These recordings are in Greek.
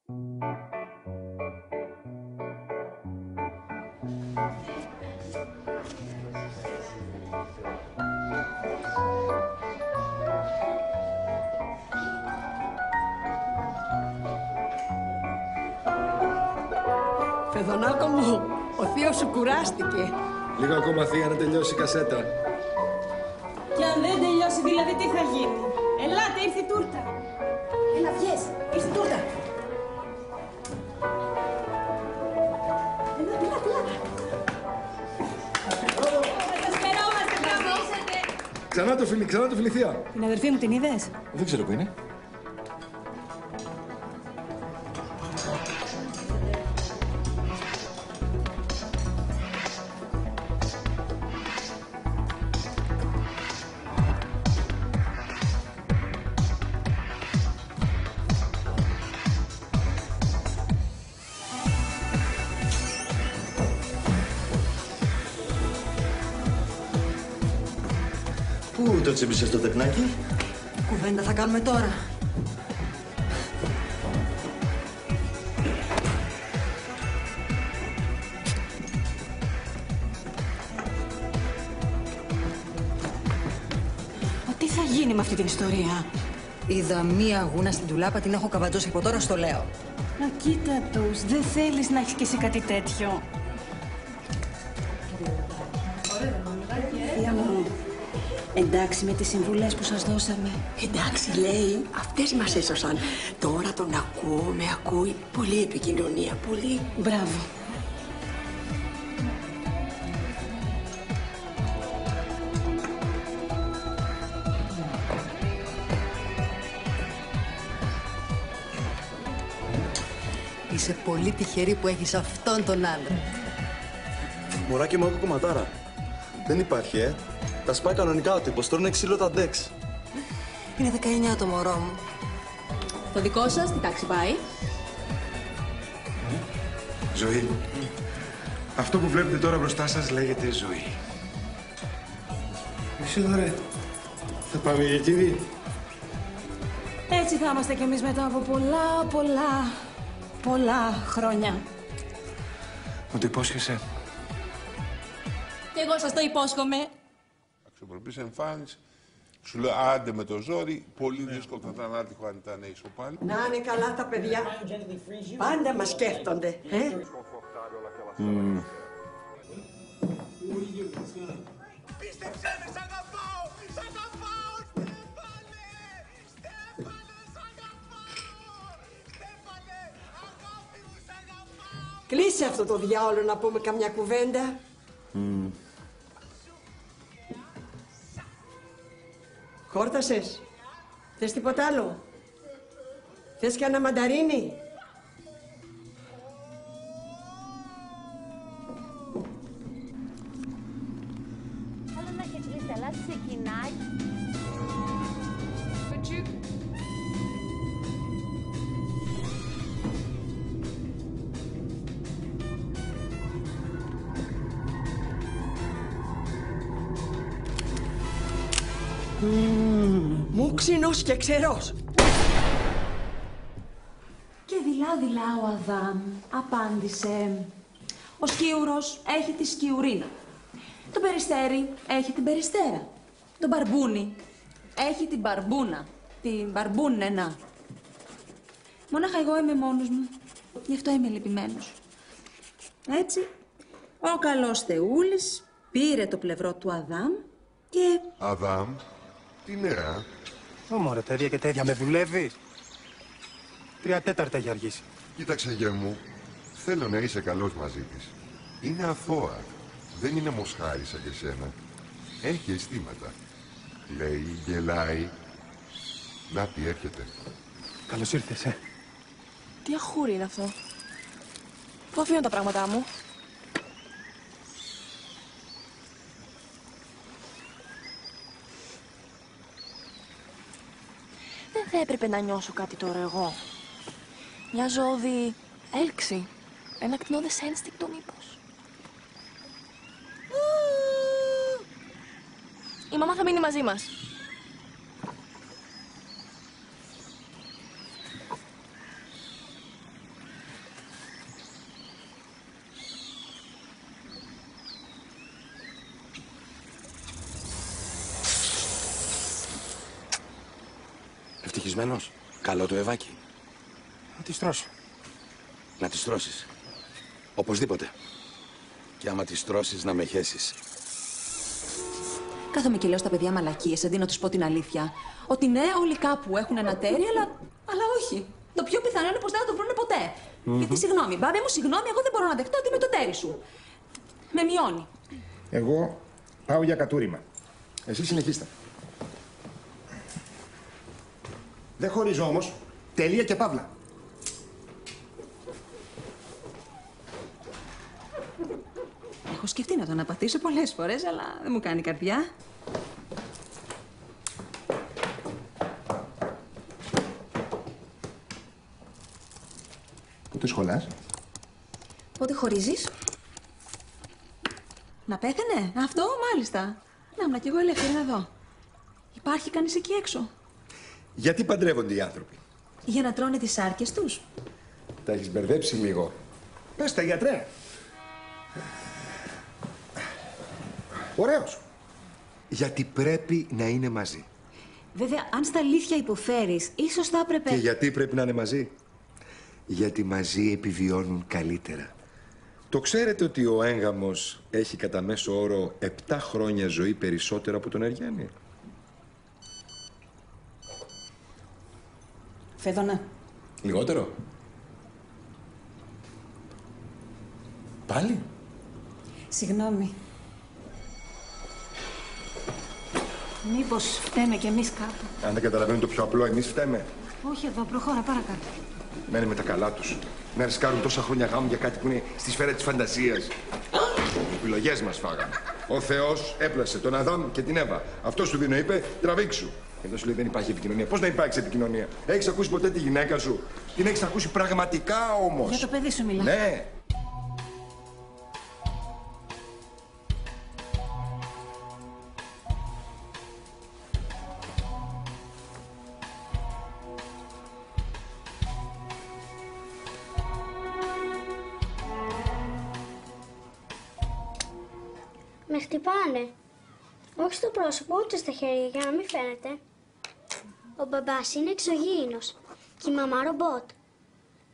Φεδονάκο μου, ο θείος σου κουράστηκε. Λίγο ακόμα, θεία, να τελειώσει η κασέτα. Και αν δεν τελειώσει, δηλαδή, τι θα γίνει? Ελάτε, ήρθε η τούρτα. Έλα, βγες, ήρθε η τούρτα. Ελάτε. Σας περόμαστε, καμίσατε. Ξανά το φίλη, θεία. Την αδερφή μου την είδες? Δεν ξέρω που είναι. Πού το τσίμπησες το τεκνάκι? Κουβέντα θα κάνουμε τώρα. Τι θα γίνει με αυτή την ιστορία? Είδα μία γούνα στην τουλάπα, την έχω καβατζώσει από τώρα, στο λέω. Να κοίτα τους, δεν θέλεις να έχεις κι εσύ κάτι τέτοιο? Θεία μου, εντάξει με τις συμβουλές που σας δώσαμε? Εντάξει, λέει, αυτές μας έσωσαν. Τώρα τον ακούω, με ακούει. Πολύ επικοινωνία, πολύ. Μπράβο. Είσαι πολύ τυχερή που έχεις αυτόν τον άντρα. Μωράκι μου, έχω κομματάρα. Δεν υπάρχει, Τα σπάει κανονικά ο τύπος, τρώνε ξύλο τα ντεξ. Είναι 19 το μωρό μου. Το δικό σας, τι τάξη πάει? Ζωή. Αυτό που βλέπετε τώρα μπροστά σας λέγεται ζωή. Εσύ εδώ, ρε. Θα πάμε για κύριε. Έτσι θα είμαστε κι εμείς μετά από πολλά χρόνια. Μου το υπόσχεσαι. Και εγώ σας το υπόσχομαι. Αξιοπρεπής εμφάνιση. Σου λέω άντε με το ζόρι, πολύ δύσκολο θα ήταν άτυχο αν ήταν ίσο πάλι. Να είναι καλά τα παιδιά. Πάντα μας σκέφτονται, Πίστεψέ με, σ' αγαπάω! Σ' αγαπάω, Στέφανε! Στέφανε, σ' αγαπάω! Στέφανε, αγάπη μου, σ' αγαπάω! Κλείσε αυτό το διάολο να πούμε καμιά κουβέντα. Χόρτασες. Θες τίποτα άλλο? Θες κανένα μανταρίνι? Θέλω να χειτρίσει, αλλά ξεκινάει. Μούξινος και ξερός. Και δειλά-δειλά ο Αδάμ απάντησε: ο σκιούρος έχει τη σκιουρίνα. Το περιστέρι έχει την περιστέρα. Το μπαρμπούνι έχει την μπαρμπούνα. Την μπαρμπούνενα. Μόναχα εγώ είμαι μόνος μου. Γι' αυτό είμαι λυπημένος. Έτσι, ο καλός Θεούλης πήρε το πλευρό του Αδάμ και... Αδάμ, τι νέα? Μωρέ, τέτοια και τέτοια. Με δουλεύεις. 3/4 έχει αργήσει. Κοίταξε, γε μου, θέλω να είσαι καλός μαζί της. Είναι αθώα. Δεν είναι μοσχάρι σαν και σένα. Έχει αισθήματα. Λέει, γελάει. Να τι έρχεται. Καλώς ήρθες, Τι αχούρι είναι αυτό? Πού αφήνω τα πράγματά μου? Δεν θα έπρεπε να νιώσω κάτι τώρα εγώ. Μια ζώδη έλξη. Ένα κτηνώδες ένστικτο μήπως. Η μαμά θα μείνει μαζί μας. Ευτυχισμένος. Καλό το Ευάκι. Να τη στρώσω. Να τη στρώσεις. Οπωσδήποτε. Και άμα τη στρώσεις να με χέσεις. Κάθομαι και λέω στα παιδιά μαλακίες, αντί να τους πω την αλήθεια. Ότι ναι, όλοι κάπου έχουν ένα τέρι, αλλά όχι. Το πιο πιθανό είναι πως δεν θα το βρουν ποτέ. Γιατί συγγνώμη, μπάμπη μου, συγγνώμη, εγώ δεν μπορώ να δεχτώ ότι είμαι το τέρι σου. Με μειώνει. Εγώ πάω για κατούριμα. Εσύ συνεχίστε. Δεν χωρίζω όμως. Τελεία και παύλα. Έχω σκεφτεί να τον απατήσω πολλές φορές, αλλά δεν μου κάνει καρδιά. Πότε σχολάς? Πότε χωρίζεις? Να πέθαινε? Αυτό, μάλιστα. Να ήμουν κι εγώ ελεύθερη να δω. Υπάρχει κανείς εκεί έξω? Γιατί παντρεύονται οι άνθρωποι? Για να τρώνε τις σάρκες τους. Τα έχεις μπερδέψει λίγο. Πες τα, γιατρέ. Ωραίος. Γιατί πρέπει να είναι μαζί. Βέβαια, αν στα αλήθεια υποφέρεις, ίσως θα έπρεπε... Και γιατί πρέπει να είναι μαζί? Γιατί μαζί επιβιώνουν καλύτερα. Το ξέρετε ότι ο έγγαμος έχει κατά μέσο όρο 7 χρόνια ζωή περισσότερο από τον Αργιάννη? Φέδωνα. Λιγότερο. Πάλι. Συγγνώμη. Μήπως φταίμε κι εμείς κάπου? Αν δεν καταλαβαίνουν το πιο απλό, εμείς φταίμε. Όχι εδώ, προχώρα, παρακάτω. Μένει με τα καλά τους. Να ρισκάρουν τόσα χρόνια γάμου για κάτι που είναι στη σφαίρα της φαντασίας. Οι επιλογές μας φάγανε. Ο Θεός έπλασε τον Αδάμ και την Εύα. Αυτό σου δίνω, είπε, τραβήξου. Και εδώ σου λέει δεν υπάρχει επικοινωνία. Πώς να υπάρξει επικοινωνία? Έχεις ακούσει ποτέ τη γυναίκα σου? Την έχεις ακούσει πραγματικά όμως? Για το παιδί σου μιλά. Ναι. Με χτυπάνε. Όχι στο πρόσωπο, ούτε στα χέρια, για να μην φαίνεται. Ο μπαμπάς είναι εξωγήινος και η μαμά ρομπότ.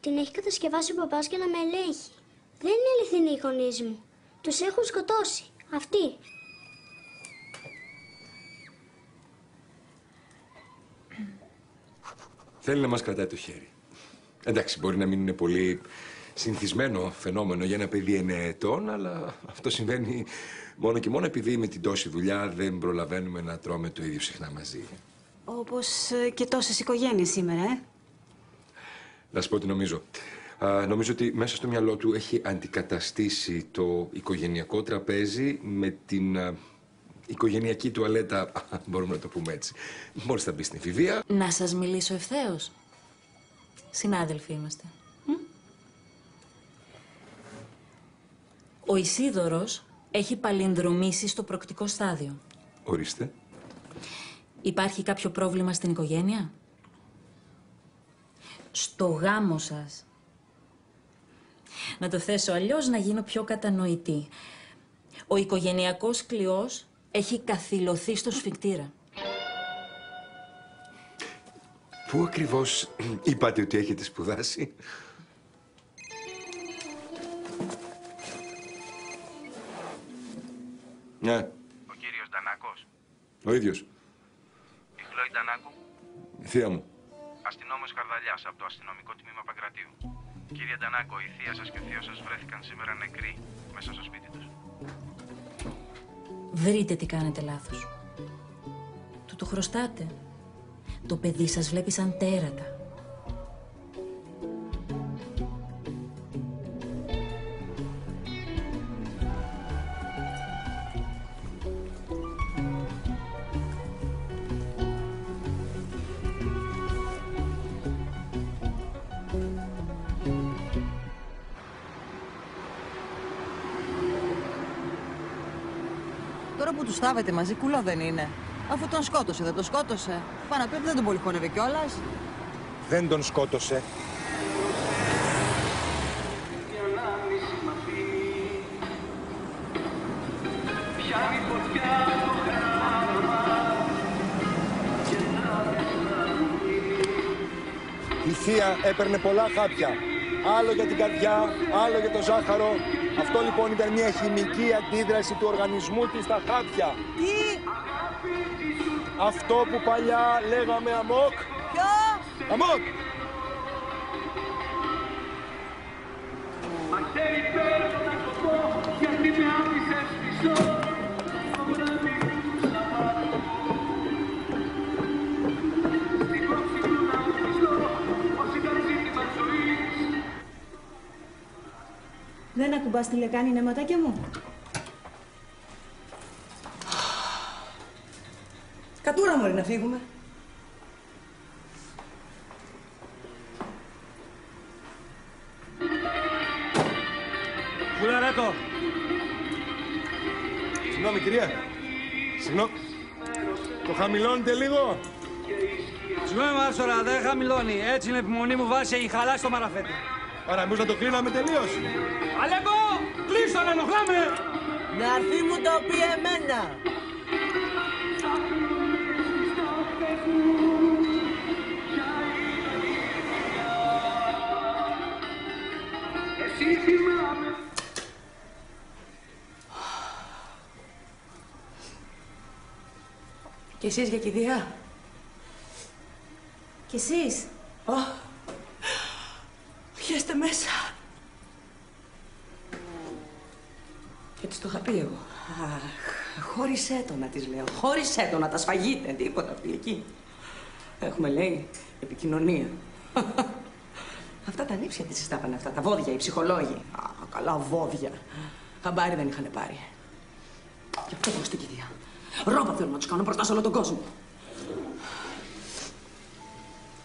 Την έχει κατασκευάσει ο μπαμπάς για να με ελέγχει. Δεν είναι αληθινοί οι γονείς μου. Τους έχουν σκοτώσει. Αυτοί. Θέλει να μας κρατάει το χέρι. Εντάξει, μπορεί να μην είναι πολύ συνηθισμένο φαινόμενο για ένα παιδί 9 ετών, αλλά αυτό συμβαίνει μόνο και μόνο επειδή με την τόση δουλειά δεν προλαβαίνουμε να τρώμε το ίδιο συχνά μαζί. Όπως και τόσες οικογένειες σήμερα, Να σου πω τι νομίζω. Νομίζω ότι μέσα στο μυαλό του έχει αντικαταστήσει το οικογενειακό τραπέζι με την οικογενειακή τουαλέτα, μπορούμε να το πούμε έτσι. Μόλις θα μπει στην εφηβεία... Να σας μιλήσω ευθέως. Συνάδελφοι είμαστε. Ο Ισίδωρος έχει παλινδρομήσει στο προκτικό στάδιο. Ορίστε. Υπάρχει κάποιο πρόβλημα στην οικογένεια? Στο γάμο σας? Να το θέσω αλλιώς, να γίνω πιο κατανοητή. Ο οικογενειακός κλειός έχει καθυλωθεί στο σφικτήρα. Πού ακριβώς είπατε ότι έχετε σπουδάσει? Ναι. Ο κύριος Ντανάκος. Ο ίδιος. Η Χλόη Ντανάκου. Η θεία μου. Αστυνόμος Καρδαλιάς από το αστυνομικό τμήμα Παγκρατίου. Κύριε Ντανάκο, η θεία σας και ο θείος σας βρέθηκαν σήμερα νεκροί μέσα στο σπίτι τους. Βρείτε τι κάνετε λάθος. Του το χρωστάτε. Το παιδί σας βλέπει σαν τέρατα. Τώρα που τους θάβετε μαζί, κουλό δεν είναι? Αφού τον σκότωσε, δεν τον σκότωσε? Πάνω απ' δεν τον πολυχώνευε κιόλας. Δεν τον σκότωσε. θεία έπαιρνε πολλά χάπια. Άλλο για την καρδιά, άλλο για το ζάχαρο. Αυτό λοιπόν ήταν μια χημική αντίδραση του οργανισμού της στα χάπια. Τι? Αυτό που παλιά λέγαμε αμόκ. Ποιο? Αμόκ! Δεν ακουμπάς τη λεκάνη, ναι, ματάκια μου. Κατούρα μωρή να φύγουμε. Κουλαρέτο. Συγγνώμη κυρία. Συγγνώμη. Το χαμηλώνετε λίγο. Συγγνώμη Μάρσορα, δεν χαμηλώνει. Έτσι είναι επιμονή μου, βάσει έχει χαλάσει το μαραφέτη. Άρα μήπως να το κλείναμε τελείως. Αλέκο, κλείστο, ενοχλάμε. Να έρθει μου το πει εμένα. Κι εσείς για κηδεία. Κι εσείς. Πιέστε μέσα. Και της το είχα πει εγώ. Χώρισέ το να της λέω. Χώρισέ το να τα σφαγείτε. Τίποτα πει εκεί. Έχουμε λέει επικοινωνία. Αυτά τα νύψια της συστάπανε αυτά. Τα βόδια, οι ψυχολόγοι. Καλά βόδια. Χαμπάρι δεν είχαν πάρει. Γι' αυτό έχω στην κηδεία. Ρόμπα θέλω να τους κάνω μπροστά σε όλο τον κόσμο.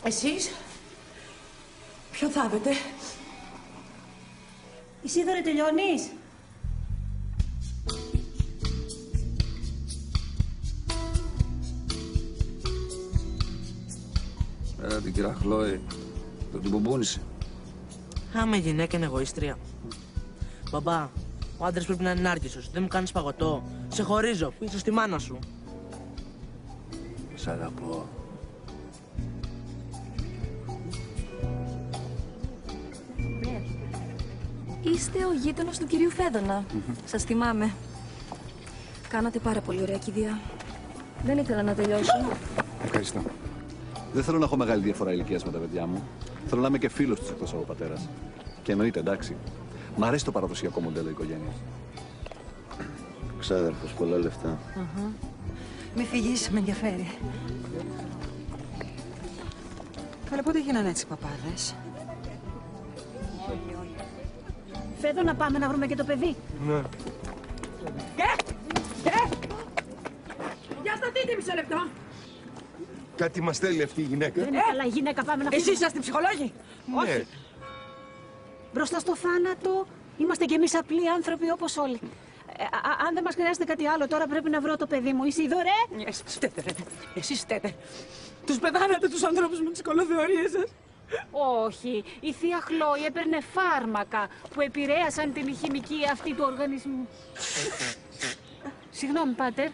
Εσείς, ποιον θάβετε? Ισίδωρε, τελειώνεις. Την κυρία Χλόη, δεν την μπουμπούνισε. Άμα η γυναίκα είναι εγωίστρια. Μπαμπά, ο άντρας πρέπει να είναι νάρκισσος. Δεν μου κάνεις παγωτό. Σε χωρίζω. Πίσω στη μάνα σου. Σ' αγαπώ. Είστε ο γείτονας του κυρίου Φέδωνα. Σας θυμάμαι. Κάνατε πάρα πολύ ωραία κηδεία. Δεν ήθελα να τελειώσω. Ευχαριστώ. Δεν θέλω να έχω μεγάλη διαφορά ηλικίας με τα παιδιά μου. Θέλω να είμαι και φίλος τους εκτός από πατέρας. Και εννοείται, εντάξει. Μ' αρέσει το παραδοσιακό μοντέλο οικογένειας. Ξάδερφος, πολλά λεφτά. Μη φυγείς, με ενδιαφέρει. Αλλά πότε γίνανε έτσι οι παπάδες? Φέδω να πάμε να βρούμε και το παιδί. Ναι. Για σταθείτε μισό λεπτό. Κάτι μας θέλει αυτή η γυναίκα. Δεν είναι καλά η γυναίκα, πάμε να φύγουμε. Εσείς είσαστε ψυχολόγοι. Ναι. Όχι. Μπροστά στο θάνατο είμαστε κι εμείς απλοί άνθρωποι όπως όλοι. Αν δεν μας χρειάζεται κάτι άλλο, τώρα πρέπει να βρω το παιδί μου. Ισίδωρε! Εσείς φταίτε, ρε. Εσείς φταίτε. Τους πεθάνατε τους ανθρώπους με τις κολοθεωρίες σας. Όχι. Η θεία Χλόη έπαιρνε φάρμακα που επηρέασαν την χημική αυτή του οργανισμού. Συγγνώμη, πάτερ.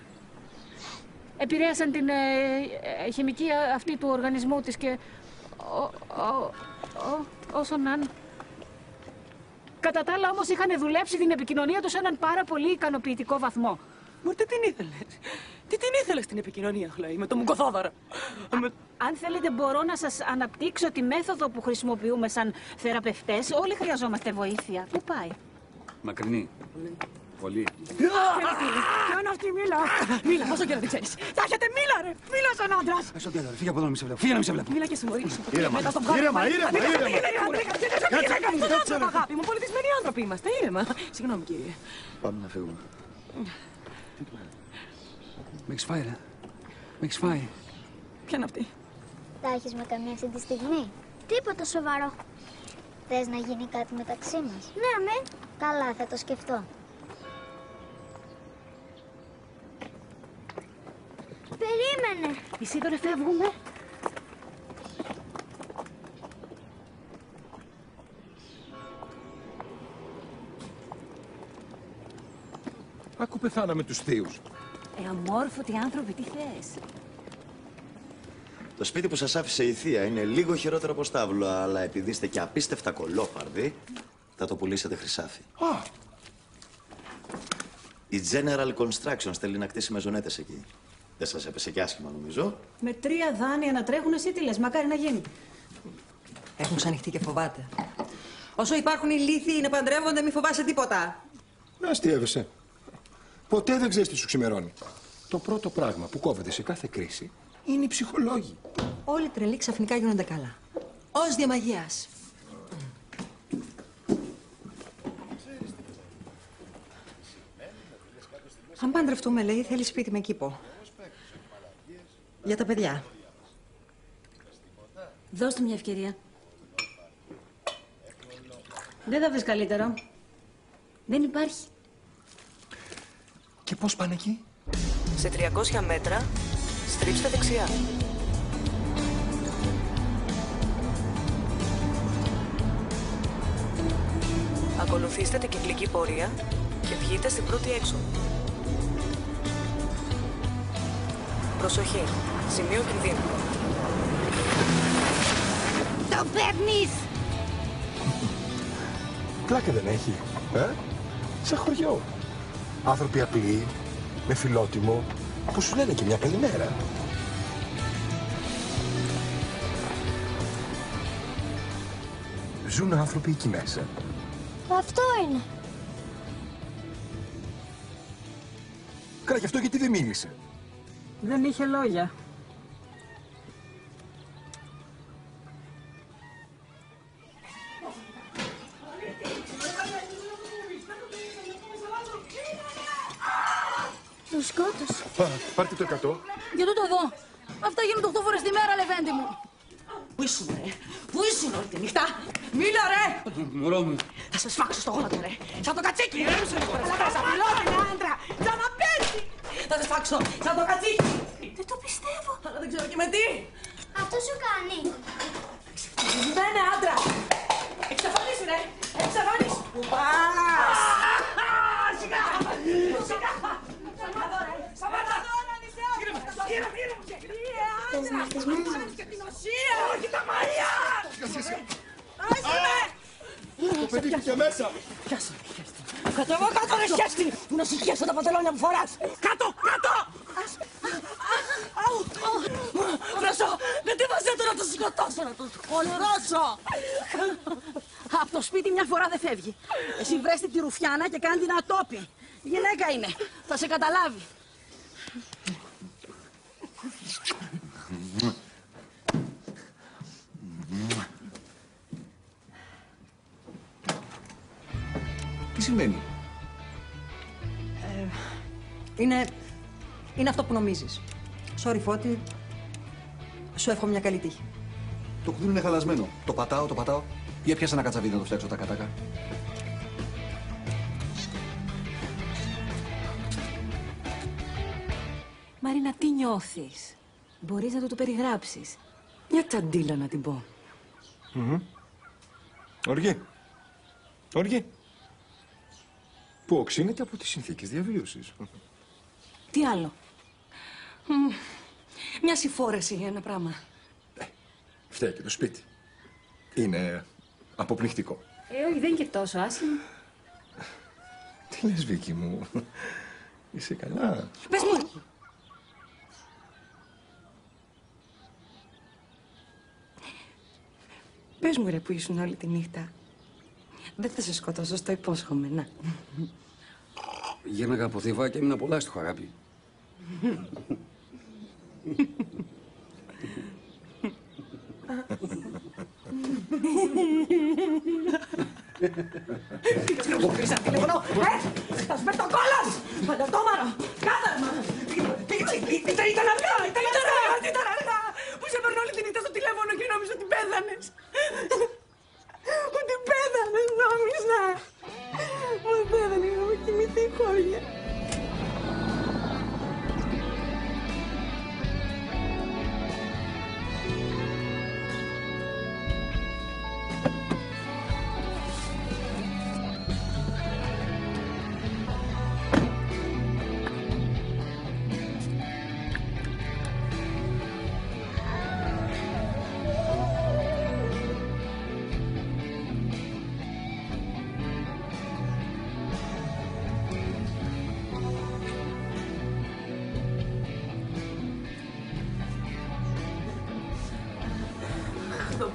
Επηρέασαν την χημική αυτή του οργανισμού της και... όσον αν... Κατά τα άλλα όμως είχαν δουλέψει την επικοινωνία τους σε έναν πάρα πολύ ικανοποιητικό βαθμό. Μα τι την ήθελες? Τι την ήθελες την επικοινωνία, Χλόη, με το Μουκοθόδωρο? Αν θέλετε μπορώ να σας αναπτύξω τη μέθοδο που χρησιμοποιούμε σαν θεραπευτές. Όλοι χρειαζόμαστε βοήθεια. Πού πάει? Μακρινή. Πολύ. Ποιο είναι αυτή, μίλα! Μίλα, πόσο καιρό δεν ξέρεις. Θα έχετε μίλα, ρε! Μίλα σαν άντρας! Πες τον φύγε από εδώ να μην σε βλέπω. Φύγε να μην σε βλέπω. Μίλα και συμμορεί. Ήρεμα, ήρεμα. ήρεμα. Αγάπη μου, πολιτισμένοι άνθρωποι είμαστε. Ήρεμα. Συγγνώμη, κύριε. Πάμε να φύγουμε. Με έχεις φάει, ρε. Με έχεις φάει. Ποια είναι αυτή? Τα έχεις με καμία αυτή τη στιγμή? Τίποτα σοβαρό. Θες να γίνει κάτι μεταξύ μας? Ναι, αμέ. Καλά, θα το σκεφτώ. Περίμενε. Ισίδωρε, φεύγουμε. Άκου πεθάναμε τους θείους. Αμόρφωτοι άνθρωποι, τι θες? Το σπίτι που σας άφησε η θεία είναι λίγο χειρότερο από στάβλο, αλλά επειδή είστε και απίστευτα κολόφαρδοι, θα το πουλήσετε χρυσάφι. Η General Construction θέλει να κτίσει μεζονέτες εκεί. Δεν σας έπεσε κι άσχημα, νομίζω. Με 3 δάνεια να τρέχουν, εσύ τι λες, μακάρι να γίνει. Έχουν ξανοιχτεί και φοβάται. Όσο υπάρχουν οι λύθοι να παντρεύονται, μη φοβάσαι τίποτα. Να αστείευεσαι. Ποτέ δεν ξέρεις τι σου ξημερώνει. Το πρώτο πράγμα που κόβεται σε κάθε κρίση είναι οι ψυχολόγοι. Όλοι οι τρελοί ξαφνικά γίνονται καλά. Ως διαμαγείας. Αν παντρευτούμε, λέει, θέλει σπίτι με κήπο. Για τα παιδιά. Δώσ' του μια ευκαιρία. Δεν θα βρεις καλύτερο. Δεν υπάρχει. Και πώς πάνε εκεί? Σε 300 μέτρα, στρίψτε δεξιά. Ακολουθήστε την κυκλική πορεία και βγείτε στην πρώτη έξοδο. Προσοχή. Σημείο κινδύνου. Το παίρνεις! Πλάκα δεν έχει, σαν χωριό. Άνθρωποι απλοί, με φιλότιμο, που σου λένε και μια καλημέρα. Ζουν άνθρωποι εκεί μέσα. Αυτό είναι. Καλά, γι' αυτό γιατί δεν μίλησε. Δεν είχε λόγια. Το σκότωσε. Πάρτε το 100. Για τούτο εδώ. Αυτά γίνονται 8 φορές τη μέρα, Λεβέντη μου. Πού ήσουν, ρε? Πού ήσουν όλη τη νύχτα? Μίλα, ρε! Μωρό μου. Θα σε σφάξω στο γόνατο, ρε. Σαν το κατσίκι, ρε! Σαν φιλότιμο άντρα! Σαν να πέσει! Θα σε σφάξω σαν το κατσίκι! Δεν το πιστεύω. Αλλά δεν ξέρω και με τι! Αυτό σου κάνει. Δεν είναι άντρα! Εξαφανίσου, ρε! Εξαφανίσου! Πού πας! Σιγά! Σιγά! Σταμάτα τώρα, νησιά! Όχι τα μαλλιά! Το παιδί πήγε μέσα! Πιάσε, κατεβώ κάτω ρε σχέστη! Που να συγχέσω τα παντελόνια που φοράς! Κάτω, κάτω! Βρέσω, με τι μαζέτω να το σκοτώσω, να το σκοτώσω! Από το σπίτι μια φορά δεν φεύγει. Εσύ βρέστη τη ρουφιάνα και κάνει την ατόπη. Γυναίκα είναι. Θα σε καταλάβει. Τι σημαίνει? Είναι αυτό που νομίζεις. Sorry, Φώτη. Σου εύχομαι μια καλή τύχη. Το κουδούνι είναι χαλασμένο. Το πατάω. Για πιάσε ένα κατσαβίδι να το φτιάξω τα κατάκα. Μαρίνα, τι νιώθεις? Μπορείς να το περιγράψεις? Μια τσαντίλα να την πω. Οργή. Που οξύνεται από τις συνθήκες διαβίωσης. Τι άλλο? Μια συμφόρεση, ένα πράγμα. Φταίει και το σπίτι. Είναι αποπνιχτικό. Όχι, δεν είναι και τόσο άσχημο. Τι λες, Βίκη μου? Είσαι καλά? Πες μου! Πες μου, ρε, που ήσουν όλη τη νύχτα. Δεν θα σε σκοτώσω, στο υπόσχομαι, να. Γέμεγα από θύβα και έμεινα πολλά στο αγάπη. Κλείσα τηλέφωνο, θα σου πέφτει το κόλλος! Παντατόμαρο, κάθαρμα! Ήταν αργά, ήταν αργά! Που σε παίρνω όλη τη νύχτα στο τηλέφωνο και νόμιζα ότι πέθανες. Ότι πέθανες, νόμιζα. Μα πέθανε, είχαμε κοιμηθεί χώρια.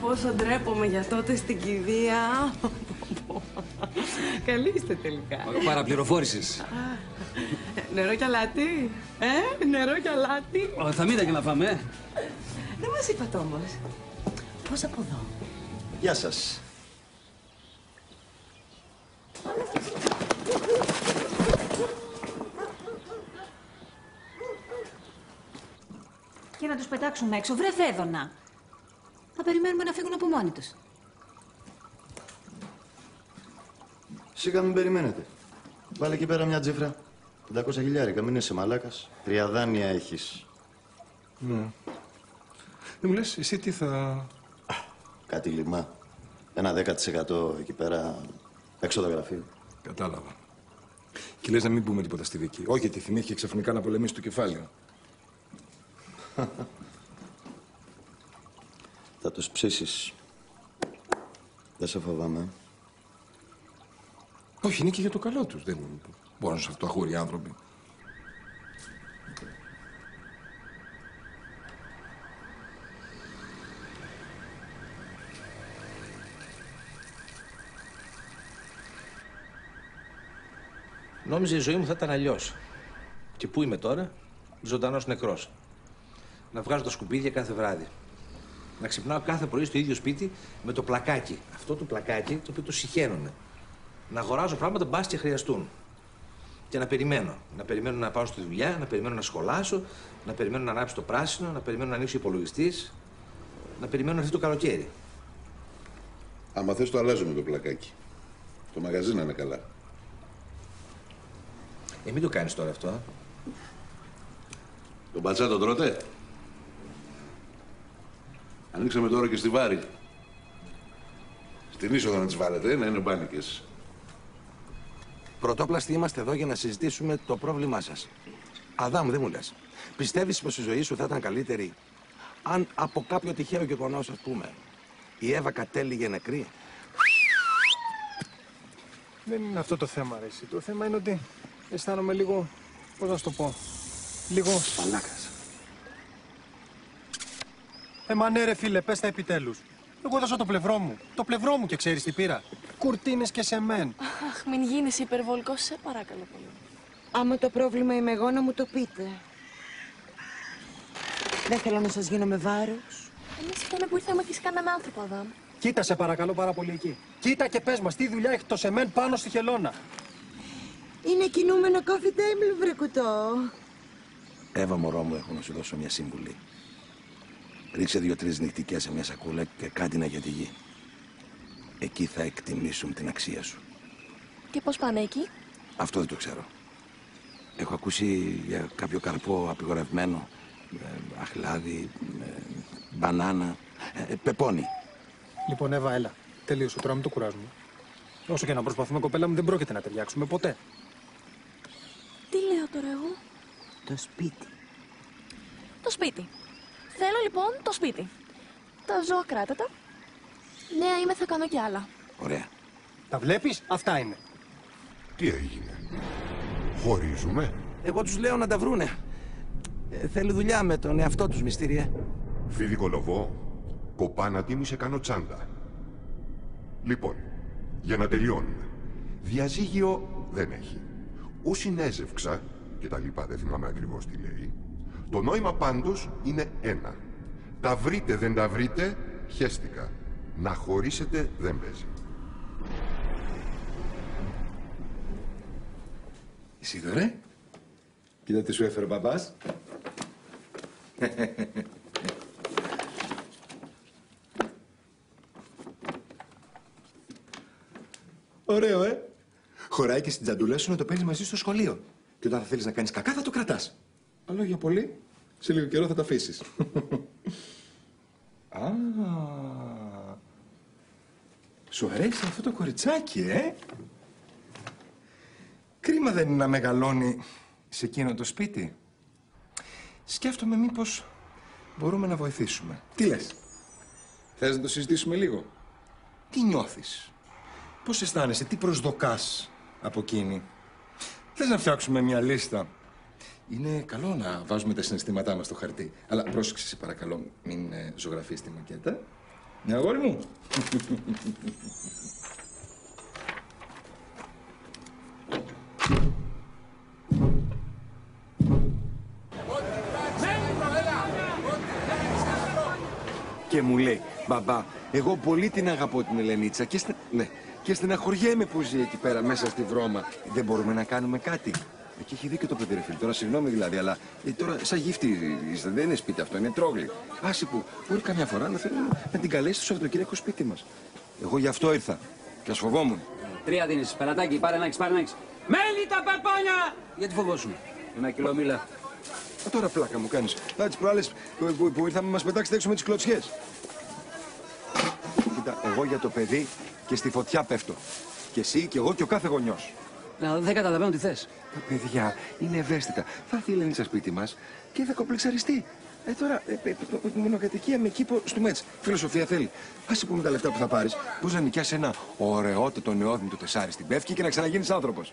πόσο ντρέπομαι για τότε στην κηδεία. Καλή είστε τελικά. Παραπληροφόρησης. Νερό και αλάτι. Νερό και αλάτι. Θα μείνετε και να φάμε. Δεν μας είπατε όμως. Πώς από εδώ? Γεια σας. Και να τους πετάξουμε έξω. Βρε Φέδωνα. Θα περιμένουμε να φύγουν από μόνοι τους. Σιγά μην περιμένετε. Βάλε εκεί πέρα μια τζίφρα. 500.000, μην είσαι μαλάκας. 3 δάνεια έχεις. Ναι. Δεν μου λες, εσύ τι θα... Κάτι λιμά. Ένα 10% εκεί πέρα, έξω το γραφείο. Κατάλαβα. Και λες να μην πούμε τίποτα στη δική. Όχι, γιατί θυμήθηκε ξαφνικά να πολεμήσει το κεφάλαιο. Θα τους ψήσεις. Δεν σε φοβάμαι. Όχι, είναι και για το καλό τους. Δεν μπορούν να σε αυτοαχώροι άνθρωποι. Νόμιζα η ζωή μου θα ήταν αλλιώς. Και πού είμαι τώρα? Ζωντανός νεκρός. Να βγάζω τα σκουπίδια κάθε βράδυ. Να ξυπνάω κάθε πρωί στο ίδιο σπίτι με το πλακάκι. Αυτό το πλακάκι το οποίο το συχαίνουνε. Να αγοράζω πράγματα μπας και χρειαστούν. Και να περιμένω. Να περιμένω να πάω στη δουλειά, να περιμένω να σχολάσω, να περιμένω να ανάψει το πράσινο, να περιμένω να ανοίξει ο υπολογιστής, να περιμένω να έρθει το καλοκαίρι. Άμα θες το αλλάζουμε το πλακάκι. Το μαγαζί να είναι καλά. Μην το κάνεις τώρα αυτό. Τον πατσά τον τρώτε? Ανοίξαμε τώρα και στη Βάρη. Στην είσοδο να τις βάλετε, να είναι μπάνικες. Πρωτόπλαστοι είμαστε εδώ για να συζητήσουμε το πρόβλημά σας. Αδάμ, δεν μου λες. Πιστεύεις πως η ζωή σου θα ήταν καλύτερη αν από κάποιο τυχαίο γεγονός, ας πούμε, η Εύα κατέληγε νεκρή? Δεν είναι αυτό το θέμα, ρε εσύ. Το θέμα είναι ότι αισθάνομαι λίγο, πώς να σου το πω, λίγο... Μαλάκας. Μα ναι ρε φίλε, πες τα επιτέλους. Εγώ έδωσα το πλευρό μου. Το πλευρό μου και ξέρεις τι πήρα. Κουρτίνες και σεμέν. Αχ, μην γίνεις υπερβολικός, σε παρακαλώ πολύ. Άμα το πρόβλημα είμαι εγώ, να μου το πείτε. Δεν θέλω να σας γίνω με βάρος. Εμείς ήταν που ήρθαμε και κανέναν άνθρωπο, Αδάμ. Κοίτα σε παρακαλώ πάρα πολύ εκεί. Κοίτα και πες μας, τι δουλειά έχει το σεμέν πάνω στη χελώνα. Είναι κινούμενο coffee table, βρε κουτό. Εύα, μωρό μου, έχω να σου δώσω μια σύμβουλη. Ρίξε 2-3 νυχτικές σε μια σακούλα και κάντινα για τη γη. Εκεί θα εκτιμήσουν την αξία σου. Και πώς πάνε εκεί? Αυτό δεν το ξέρω. Έχω ακούσει για κάποιο καρπό απειγορευμένο, αχλάδι, μπανάνα, πεπόνι. Λοιπόν, Εύα, έλα. Τελείωσε τώρα, μην το κουράζουμε. Όσο και να προσπαθούμε, κοπέλα μου, δεν πρόκειται να ταιριάξουμε ποτέ. Τι λέω τώρα εγώ? Το σπίτι. Το σπίτι. Θέλω λοιπόν το σπίτι. Τα ζώα κράτα τα. Νέα είμαι, θα κάνω κι άλλα. Ωραία. Τα βλέπεις, αυτά είναι. Τι έγινε? Χωρίζουμε? Εγώ τους λέω να τα βρούνε. Θέλει δουλειά με τον εαυτό τους, μυστήριε. Φίλοι Κολοβό, κοπάνατί μου σε κάνω τσάντα. Λοιπόν, για να τελειώνουμε. Διαζύγιο δεν έχει. Ού συνέζευξα, και τα λοιπά, δεν θυμάμαι ακριβώς τι λέει. Το νόημα πάντως είναι ένα. Τα βρείτε δεν τα βρείτε, χέστηκα. Να χωρίσετε δεν παίζει. Ισίδωρε, κοίτα τι σου έφερε ο μπαμπάς. Ωραίο, Χωράει και στην τζαντούλα σου να το παίρνεις μαζί στο σχολείο. Και όταν θα θέλεις να κάνεις κακά θα το κρατάς. Αλλά για πολύ, σε λίγο καιρό θα τα αφήσεις. Α, σου αρέσει αυτό το κοριτσάκι, Κρίμα δεν είναι να μεγαλώνει σε εκείνο το σπίτι. Σκέφτομαι μήπως μπορούμε να βοηθήσουμε. Τι λες? Θες να το συζητήσουμε λίγο? Τι νιώθεις? Πώς αισθάνεσαι? Τι προσδοκάς από εκείνη? Θες να φτιάξουμε μια λίστα? Είναι καλό να βάζουμε τα συναισθήματά μας στο χαρτί. Αλλά πρόσεξε, σε παρακαλώ, μην ζωγραφείς τη μακέτα. Ναι, αγόρι μου. Και μου λέει, μπαμπά, εγώ πολύ την αγαπώ την Ελενίτσα και στεναχωριέμαι που ζει εκεί πέρα μέσα στη βρώμα. Δεν μπορούμε να κάνουμε κάτι. Και έχει δίκιο το παιδί, ρε φίλε. Τώρα συγγνώμη δηλαδή, αλλά τώρα σαν γύφτη είστε, δεν είναι σπίτι αυτό, είναι τρόγλι. Άσε που μπορεί καμιά φορά να θέλει να την καλέσει στο Σαββατοκύριακο σπίτι μας. Εγώ γι' αυτό ήρθα και ας φοβόμουν. 3 δίνεις, πελατάκι, πάρε ένα έξι, πάρε ένα έξι. Μέλι τα πεπόνια! Γιατί φοβόσουν. 1 κιλό μήλα. Τώρα πλάκα μου κάνεις. Τις προάλλες που ήρθαμε να μας πετάξετε έξω με τις κλωτσιές. Κοίτα, εγώ για το παιδί και στη φωτιά πέφτω. Και εσύ και εγώ και ο κάθε γονιός. Δεν καταλαβαίνω τι θες. Τα παιδιά είναι ευαίσθητα. Θα έρθει η Ελένη σπίτι μας και θα κομπλεξαριστεί. Τώρα, μονοκατοικία με κήπο στο Μέτς. Φιλοσοφία θέλει. Άσε πούμε τα λεφτά που θα πάρεις, πώς να νοικιάσεις ένα ωραιότατο νεόδυμο τεσάρι στην Πεύκη και να ξαναγίνεις άνθρωπος.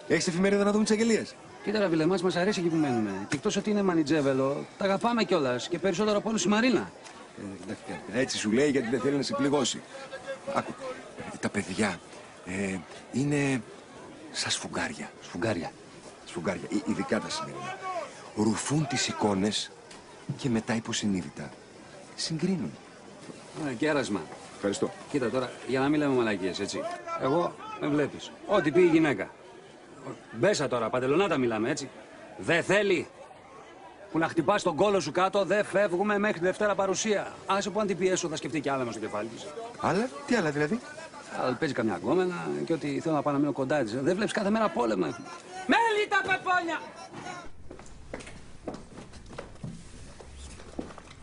Έχεις εφημερίδα να δούμε τις αγγελίες? Κοίτα, ρε φίλε, μας αρέσει εκεί που μένουμε. Και εκτός ότι είναι μανιτζέβελο, τα αγαπάμε κιόλας και περισσότερο από όλους η Μαρίνα. Έτσι σου λέει γιατί δεν θέλει να σε πληγώσει. Άκου, τα παιδιά είναι σαν σφουγγάρια. Σφουγγάρια, ειδικά τα σημερινά. Ρουφούν τις εικόνες και μετά υποσυνείδητα συγκρίνουν. Κέρασμα. Ευχαριστώ. Κοίτα τώρα, για να μην λέμε μαλακίες, έτσι. Εγώ με βλέπεις. Ό,τι πει η γυναίκα. Μπέσα τώρα, παντελονάτα μιλάμε, έτσι. Δεν θέλει. Που να χτυπάς τον κόλο σου κάτω, δεν φεύγουμε μέχρι τη Δευτέρα παρουσία. Άσε που αν την πιέσω θα σκεφτεί κι άλλα μες στο κεφάλι της. Άλλα, τι άλλα δηλαδή? Παίζει καμιά γκόμενα και ότι θέλω να πάω να μείνω κοντά της. Δεν βλέπεις κάθε μέρα πόλεμο. Μέλι τα πεπόνια!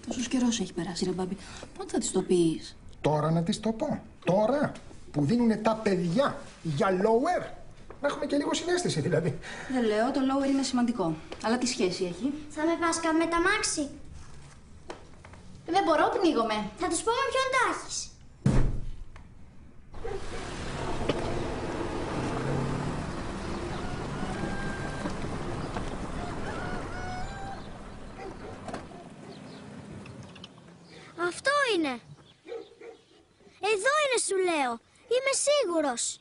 Τόσος καιρός έχει περάσει, ρε Μπάμπη. Πότε θα της το πεις? Τώρα να της το πω. Τώρα που δίνουνε τα παιδιά για lower. Να έχουμε και λίγο συναίσθηση δηλαδή. Δεν λέω, το lower είναι σημαντικό. Αλλά τι σχέση έχει? Θα με πας με τα μάξι. Δεν μπορώ, πνίγομαι. Θα τους πω με ποιον τα έχεις. Αυτό είναι. Εδώ είναι σου λέω. Είμαι σίγουρος.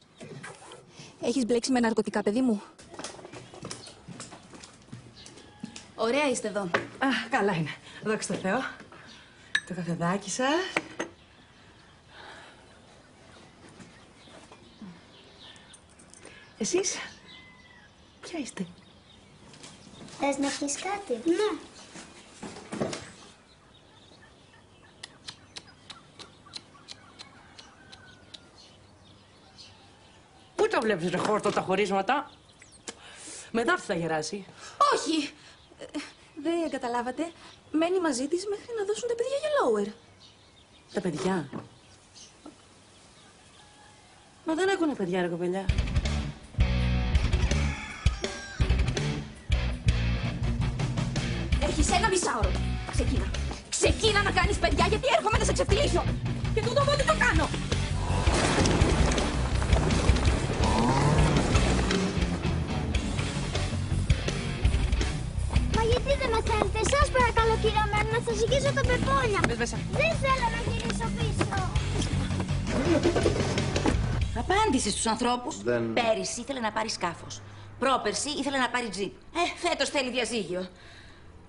Έχεις μπλέξει με ναρκωτικά, παιδί μου? Ωραία είστε εδώ. Α, καλά είναι. Δόξα τω Θεώ. Το καφεδάκι σας. Εσείς, ποια είστε? Θες να πιεις κάτι? Ναι. Πού τα βλέπεις ρε χόρτο τα χωρίσματα? Μετά θα γεράσει. Όχι! Δεν καταλάβατε. Μένει μαζί της μέχρι να δώσουν τα παιδιά για lower. Τα παιδιά? Μα δεν έχουνε παιδιά ρε κοπελιά. Έχεις 1 μισάωρο. Ξεκίνα. Ξεκίνα να κάνεις παιδιά γιατί έρχομαι να σε ξεφτυλίσω. Και τούτο εγώ τι το κάνω. Μα γιατί δεν με θέλετε? Σας παρακαλώ κυρία Μέρη, να σας ζυγίσω τα πεπόνια. Δεν θέλω να γυρίσω πίσω. Απάντησε στους ανθρώπους. Δεν- Πέρυσι ήθελε να πάρει σκάφος. Πρόπερσι ήθελε να πάρει τζιπ. Φέτος θέλει διαζύγιο.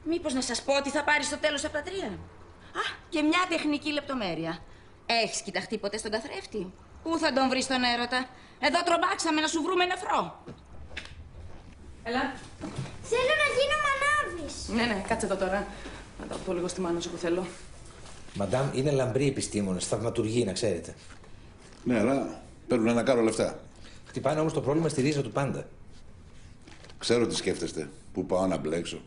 Μήπως να σας πω τι θα πάρει στο τέλος από τα 3. Α, και μια τεχνική λεπτομέρεια. Έχεις κοιταχτεί ποτέ στον καθρέφτη? Πού θα τον βρεις τον έρωτα? Εδώ τρομάξαμε να σου βρούμε νεφρό. Έλα. Θέλω να γίνω μανάβης. Ναι, κάτσε εδώ τώρα. Να τα πω λίγο στη μάνα σου που θέλω. Μαντάμ, είναι λαμπροί επιστήμονες, θαυματουργοί, να ξέρετε. Ναι, αλλά παίρνουν ένα κάρο λεφτά. Χτυπάνε όμως το πρόβλημα στη ρίζα του πάντα. Ξέρω τι σκέφτεστε. Πού πάω να μπλέξω.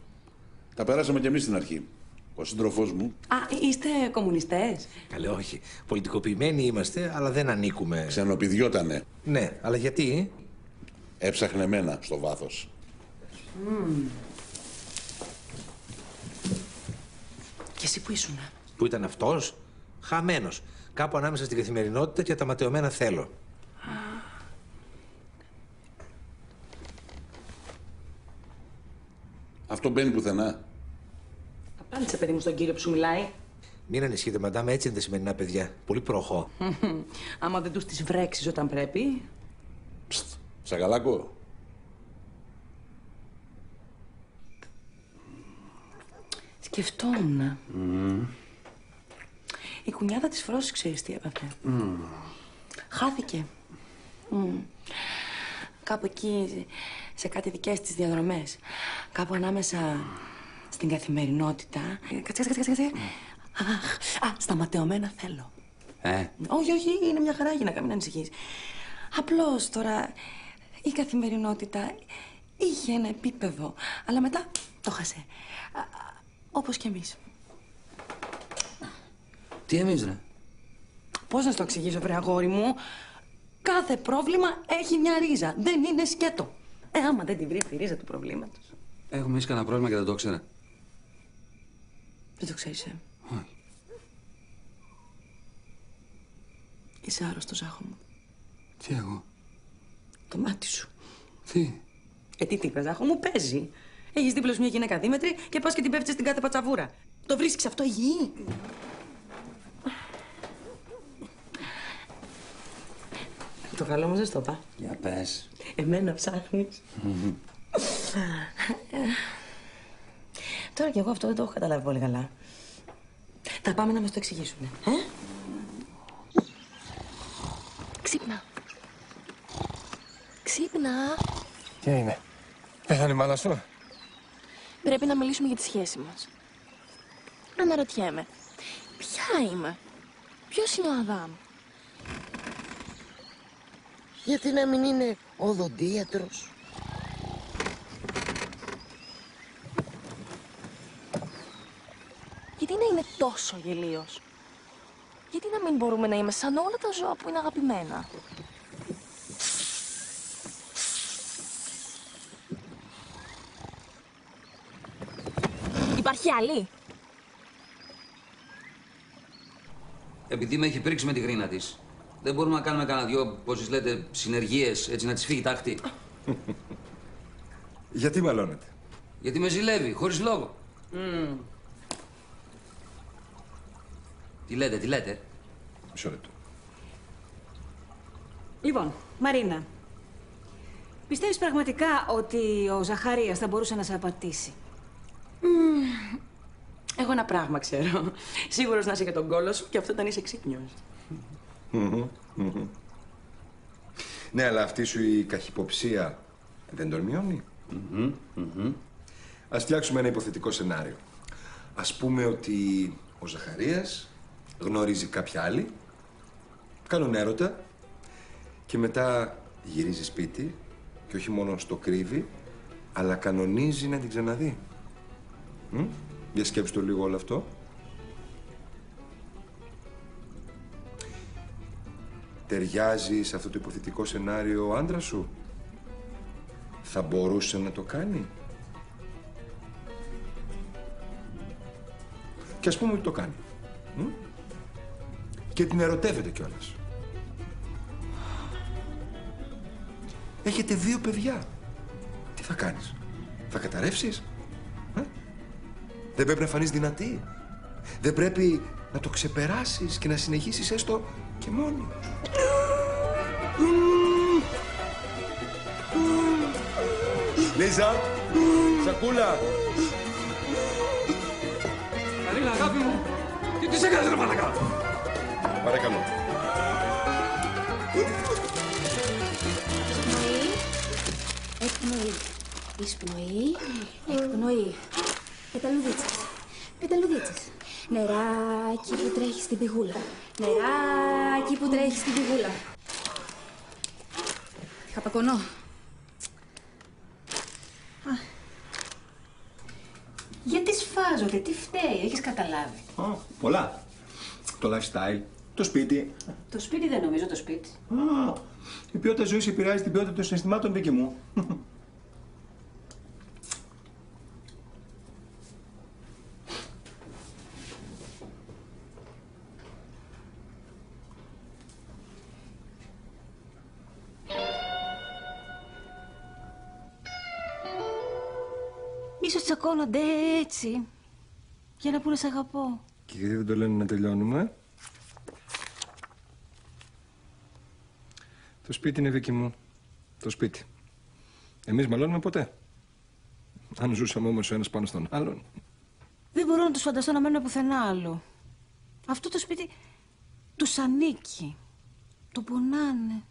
Τα περάσαμε κι εμείς στην αρχή. Ο σύντροφός μου. Α, είστε κομμουνιστές? Καλέ, όχι. Πολιτικοποιημένοι είμαστε, αλλά δεν ανήκουμε. Ξενοπηδιότανε. Ναι, αλλά γιατί? Έψαχνε εμένα στο βάθος. Και εσύ που ήσουνα? Που ήταν αυτός? Χαμένος. Κάπου ανάμεσα στην καθημερινότητα και τα ματαιωμένα θέλω. Αυτό μπαίνει πουθενά. Απάντησε παιδί μου στον κύριο που σου μιλάει. Μην ανησυχείτε, μαντάμ, έτσι είναι τα σημερινά παιδιά. Πολύ προχώ. Άμα δεν τους τις βρέξεις όταν πρέπει. Σακαλάκο. Σκεφτόμουν. Η κουνιάδα της Φρόσης ξέρεις τι έπαθε. Χάθηκε. Κάπου εκεί, σε κάτι δικές της διαδρομές. Κάπου ανάμεσα στην καθημερινότητα. Κάτσε. Στα ματαιωμένα θέλω. Όχι, είναι μια χαρά γυναίκα, μην ανησυχείς. Απλώς τώρα η καθημερινότητα είχε ένα επίπεδο, αλλά μετά το χάσε. Όπως κι εμείς. Τι εμείς, ρε? Πώς να στο εξηγήσω, βρε αγόρι μου. Κάθε πρόβλημα έχει μια ρίζα. Δεν είναι σκέτο. Άμα δεν τη βρει τη ρίζα του προβλήματος. Έχουμε εμείς κανένα πρόβλημα και δεν το ήξερα. Δεν το ξέρεις, Όχι. Είσαι άρρωστος, Ζάχο μου. Τι εγώ? Το μάτι σου. Τι? Τι είπα, Ζάχο μου, παίζει. Έχεις δίπλα σου μια γυναίκα δίμετρη και πας και την πέφτεις στην κάθε πατσαβούρα. Το βρίσκεις αυτό υγιή? Το καλό μου δεν στο είπα. Για πες. Εμένα ψάχνεις. Τώρα κι εγώ αυτό δεν το έχω καταλάβει πολύ καλά. Θα πάμε να μας το εξηγήσουν. Ξύπνα. Ξύπνα. Τι είναι, πέθανε η μάνα σου? Πρέπει να μιλήσουμε για τη σχέση μας. Αναρωτιέμαι. Ποια είμαι? Ποιος είναι ο Αδάμ? Γιατί να μην είναι ο οδοντίατρος? Γιατί να είναι τόσο γελίος? Γιατί να μην μπορούμε να είμαστε σαν όλα τα ζώα που είναι αγαπημένα? Υπάρχει άλλη? Επειδή με έχει πρίξει με τη γρίνα της, δεν μπορούμε να κάνουμε κανένα δυο, πώς τις λέτε, συνεργίες, έτσι να της φύγει τάχτη. Γιατί μαλώνετε? Γιατί με ζηλεύει, χωρίς λόγο. Τι λέτε. Μισό λεπτό. Λοιπόν, Μαρίνα, πιστεύεις πραγματικά ότι ο Ζαχαρίας θα μπορούσε να σε απατήσει? Εγώ ένα πράγμα ξέρω. Σίγουρος να είσαι για τον κόλο σου και αυτό όταν είσαι ξύπνιος. Ναι, αλλά αυτή σου η καχυποψία δεν τον μειώνει? Ας φτιάξουμε ένα υποθετικό σενάριο. Ας πούμε ότι ο Ζαχαρίας γνωρίζει κάποια άλλη, κάνουν έρωτα και μετά γυρίζει σπίτι και όχι μόνο στο κρύβει, αλλά κανονίζει να την ξαναδεί. Για σκέψου το λίγο όλο αυτό. Ταιριάζει σε αυτό το υποθετικό σενάριο ο άντρας σου? Θα μπορούσε να το κάνει? Και ας πούμε ότι το κάνει. Και την ερωτεύεται κιόλας. Έχετε 2 παιδιά. Τι θα κάνεις? Θα καταρρεύσεις? Δεν πρέπει να φανείς δυνατή? Δεν πρέπει να το ξεπεράσεις και να συνεχίσεις έστω και μόνη? Λίζα! Σακούλα! Μαρίνα, αγάπη μου, τι της έκανες ρε μαλακά? Παρακαλώ. Εκπνοή. Εισπνοή. Εκπνοή. Πεταλουδίτσες. Νεράκι που τρέχει στην πηγούλα. Νεράκι που τρέχει στην πηγούλα. Χαπακονό. Γιατί σφάζονται, τι φταίει, έχεις καταλάβει? Πολλά. Το lifestyle, το σπίτι. Το σπίτι δεν νομίζω, το σπίτι. Η ποιότητα ζωής επηρεάζει την ποιότητα των συναισθημάτων, Βίκη μου. Ίσως τσακώνονται έτσι, για να πούνε σ' αγαπώ. Και γιατί δεν το λένε να τελειώνουμε. Το σπίτι είναι, Βίκη μου. Το σπίτι. Εμείς μαλώνουμε ποτέ. Αν ζούσαμε όμως ο ένας πάνω στον άλλον. Δεν μπορώ να τους φανταστώ να μένουν πουθενά άλλο. Αυτό το σπίτι τους ανήκει. Το πονάνε.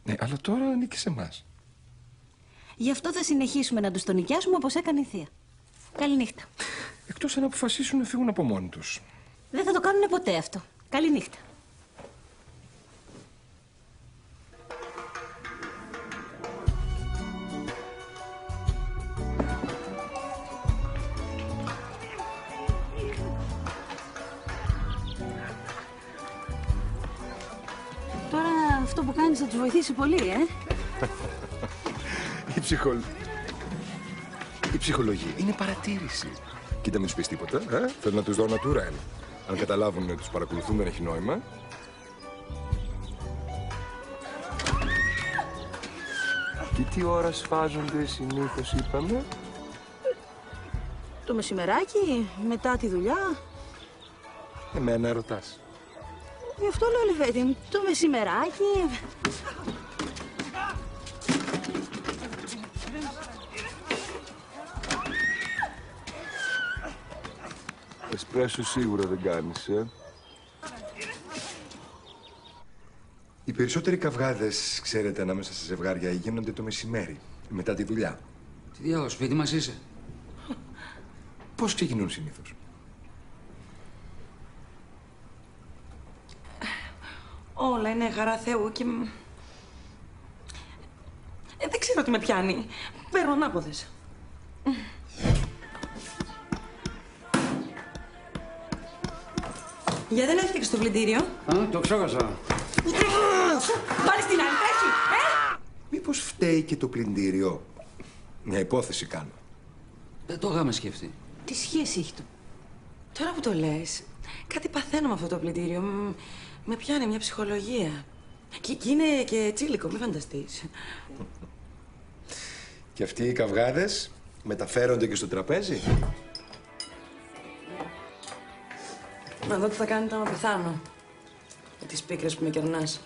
Ναι, αλλά τώρα ανήκει σε εμάς. Γι' αυτό θα συνεχίσουμε να τους το νοικιάσουμε όπως έκανε η θεία. Καληνύχτα. Εκτός αν αποφασίσουν να φύγουν από μόνοι τους. Δεν θα το κάνουν ποτέ αυτό. Καληνύχτα. Τώρα αυτό που κάνεις θα τους βοηθήσει πολύ, Η ψυχολογία είναι παρατήρηση. Κοίτα, μην τους πεις τίποτα. Θέλω να τους δω natural. Αν καταλάβουν ότι τους παρακολουθούν, δεν έχει νόημα. Και τι ώρα σφάζονται συνήθως, είπαμε? Το μεσημεράκι, μετά τη δουλειά. Εμένα ρωτάς. Γι' αυτό λέω, Λεβέντη μου, το μεσημεράκι. Εσπρέσο σίγουρα δεν κάνεις, Οι περισσότεροι καυγάδες, ξέρετε, ανάμεσα σε ζευγάρια γίνονται το μεσημέρι, μετά τη δουλειά. Τι διάολο, σπίτι μας είσαι? Πώς ξεκινούν συνήθως? Όλα είναι χαρά Θεού και... δεν ξέρω τι με πιάνει. Παίρνω ανάποδες. Για δεν έφυγε στο πλυντήριο. Α, το ξέχασα. Βάλεις την άλλη, τρέχει! Μήπως φταίει και το πλυντήριο? Μια υπόθεση κάνω. Δεν το είχαμε σκεφτεί. Τι σχέση έχει το? Τώρα που το λες, κάτι παθαίνω με αυτό το πλυντήριο. Με πιάνει μια ψυχολογία. Και είναι και τσίλικο, μην φανταστείς. Και αυτοί οι καυγάδες μεταφέρονται και στο τραπέζι. Να δω τι θα κάνετε άμα πεθάνω. Με τις πίκρες που με κερνάς.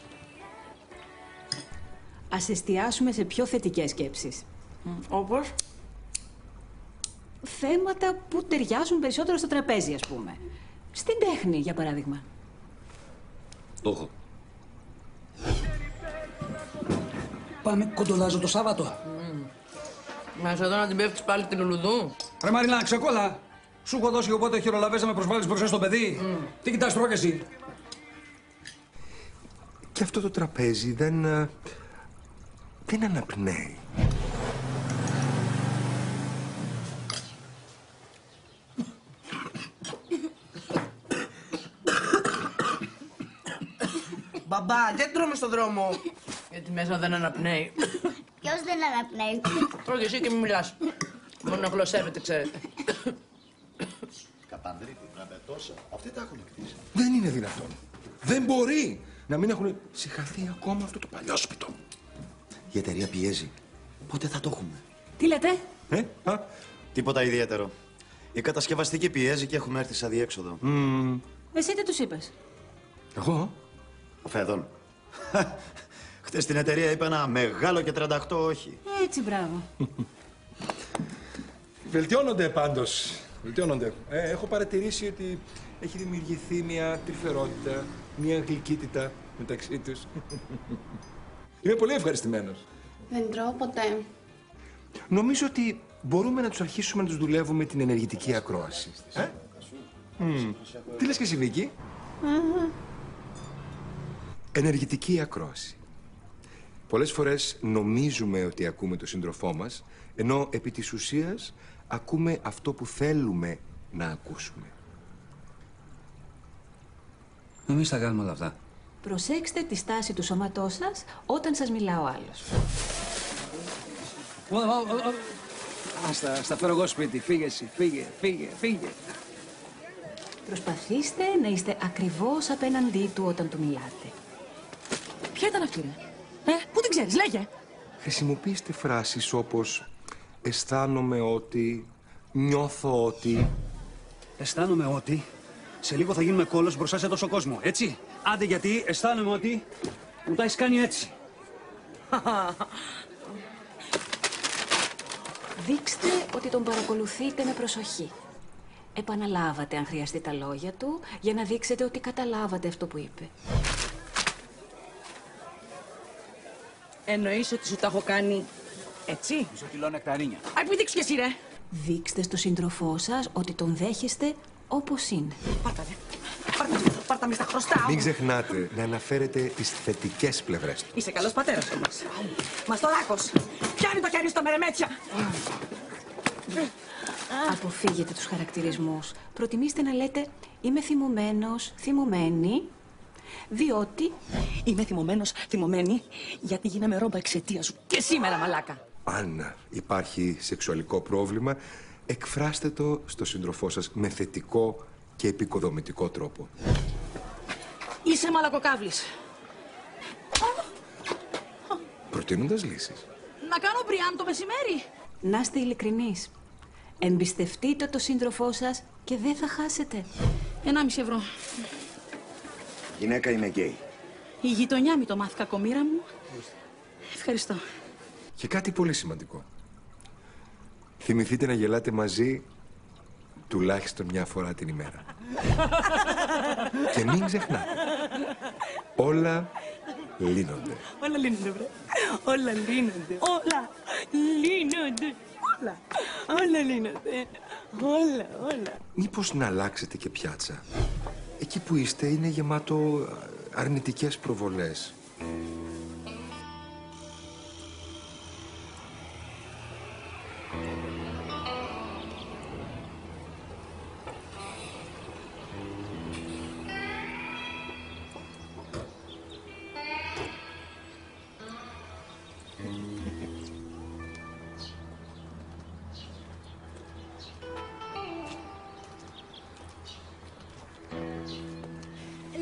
Ας εστιάσουμε σε πιο θετικές σκέψεις. Όπως? Θέματα που ταιριάζουν περισσότερο στο τραπέζι, ας πούμε. Στην τέχνη, για παράδειγμα. Το έχω. Πάμε κοντολάζο το Σάββατο. Να είσαι εδώ να την πέφτεις πάλι την Λουλουδού. Ρε Μαριλά, ξεκόλα. Σου έχω δώσει οπότε χειρολαβές να με προσβάλλεις μπροστά στο παιδί. Τι κοιτάς τώρα κι εσύ? Και αυτό το τραπέζι δεν αναπνέει. Μπαμπά, δεν τρώμε στον δρόμο. Γιατί μέσα δεν αναπνέει. Ποιος δεν αναπνέει? Τρώγε εσύ και μην μιλάς. Μόνο να γλωσσεύετε, ξέρετε. Κατανδρίκη, τόσα. Αυτοί τα έχουν κτίσει. Δεν είναι δυνατόν. Δεν μπορεί να μην έχουν συγχαθεί ακόμα αυτό το παλιόσπιτο. Η εταιρεία πιέζει. Πότε θα το έχουμε? Τι λέτε? Τίποτα ιδιαίτερο. Η κατασκευαστική πιέζει και έχουμε έρθει σε αδιέξοδο. Εσύ τι τους είπες? Εγώ? Ο Φέδων. Χτες στην εταιρεία είπε ένα μεγάλο και 38 όχι. Έτσι, μπράβο. Βελτιώνονται πάντως. Βελτιώνονται. Έχω παρατηρήσει ότι έχει δημιουργηθεί μια τρυφερότητα, μια γλυκύτητα μεταξύ τους. Είμαι πολύ ευχαριστημένος. Δεν τρώω ποτέ. Νομίζω ότι μπορούμε να τους αρχίσουμε να τους δουλεύουμε την ενεργητική ακρόαση. Τι λες και εσύ, Βίκη? Ενεργητική ακρόαση. Πολλές φορές νομίζουμε ότι ακούμε τον σύντροφό μας, ενώ επί της ουσίας ακούμε αυτό που θέλουμε να ακούσουμε. Εμείς τα κάνουμε όλα αυτά. Προσέξτε τη στάση του σώματός σας όταν σας μιλά ο άλλος. Στα φέρω εγώ σπίτι. Φύγε εσύ. Φύγε. Προσπαθήστε να είστε ακριβώς απέναντί του όταν του μιλάτε. Ποια ήταν αυτή, ρε? Πού την ξέρεις, λέγε. Χρησιμοποιήστε φράσεις όπως «αισθάνομαι ότι», «νιώθω ότι». Αισθάνομαι ότι σε λίγο θα γίνουμε κόλος μπροστά σε τόσο κόσμο, έτσι. Άντε γιατί αισθάνομαι ότι μου τα έχεις κάνει έτσι. Δείξτε ότι τον παρακολουθείτε με προσοχή. Επαναλάβατε αν χρειαστεί τα λόγια του για να δείξετε ότι καταλάβατε αυτό που είπε. Εννοείς ότι σου τα έχω κάνει έτσι? Σου τυλώ νεκταρίνια. Ας μην δείξεις κι εσύ, ρε! Δείξτε στο σύντροφό σας ότι τον δέχεστε όπως είναι. Πάρτα μη στα χρωστάω. Μην ξεχνάτε να αναφέρετε τις θετικές πλευρές του. Είσαι καλός πατέρας όμως. Μαστοράκος, πιάνει το χέρι στο μερεμέτσια. Αποφύγετε τους χαρακτηρισμούς. Προτιμήστε να λέτε «Είμαι θυμωμένος, θυμωμένη», διότι... Είμαι θυμωμένος, θυμωμένη, γιατί γίναμε ρόμπα εξαιτίας σου. Και σήμερα, μαλάκα. Αν υπάρχει σεξουαλικό πρόβλημα, εκφράστε το στο σύντροφό σας με θετικό και επικοδομητικό τρόπο. Είσαι μαλακοκάβλης. Προτείνοντας λύσεις. Να κάνω μπριάν το μεσημέρι. Να είστε ειλικρινείς. Εμπιστευτείτε το σύντροφό σας και δεν θα χάσετε. 1,5 ευρώ. Γυναίκα είμαι γκέι. Η γειτονιά μου το μάθει, κακομοίρα μου. Ευχαριστώ. Και κάτι πολύ σημαντικό. Θυμηθείτε να γελάτε μαζί τουλάχιστον μια φορά την ημέρα. Και μην ξεχνάτε. Όλα λύνονται. Όλα λύνονται, βρε. Όλα λύνονται. Όλα λύνονται. Όλα λύνονται. Όλα. Μήπως να αλλάξετε και πιάτσα. Εκεί που είστε είναι γεμάτο αρνητικές προβολές.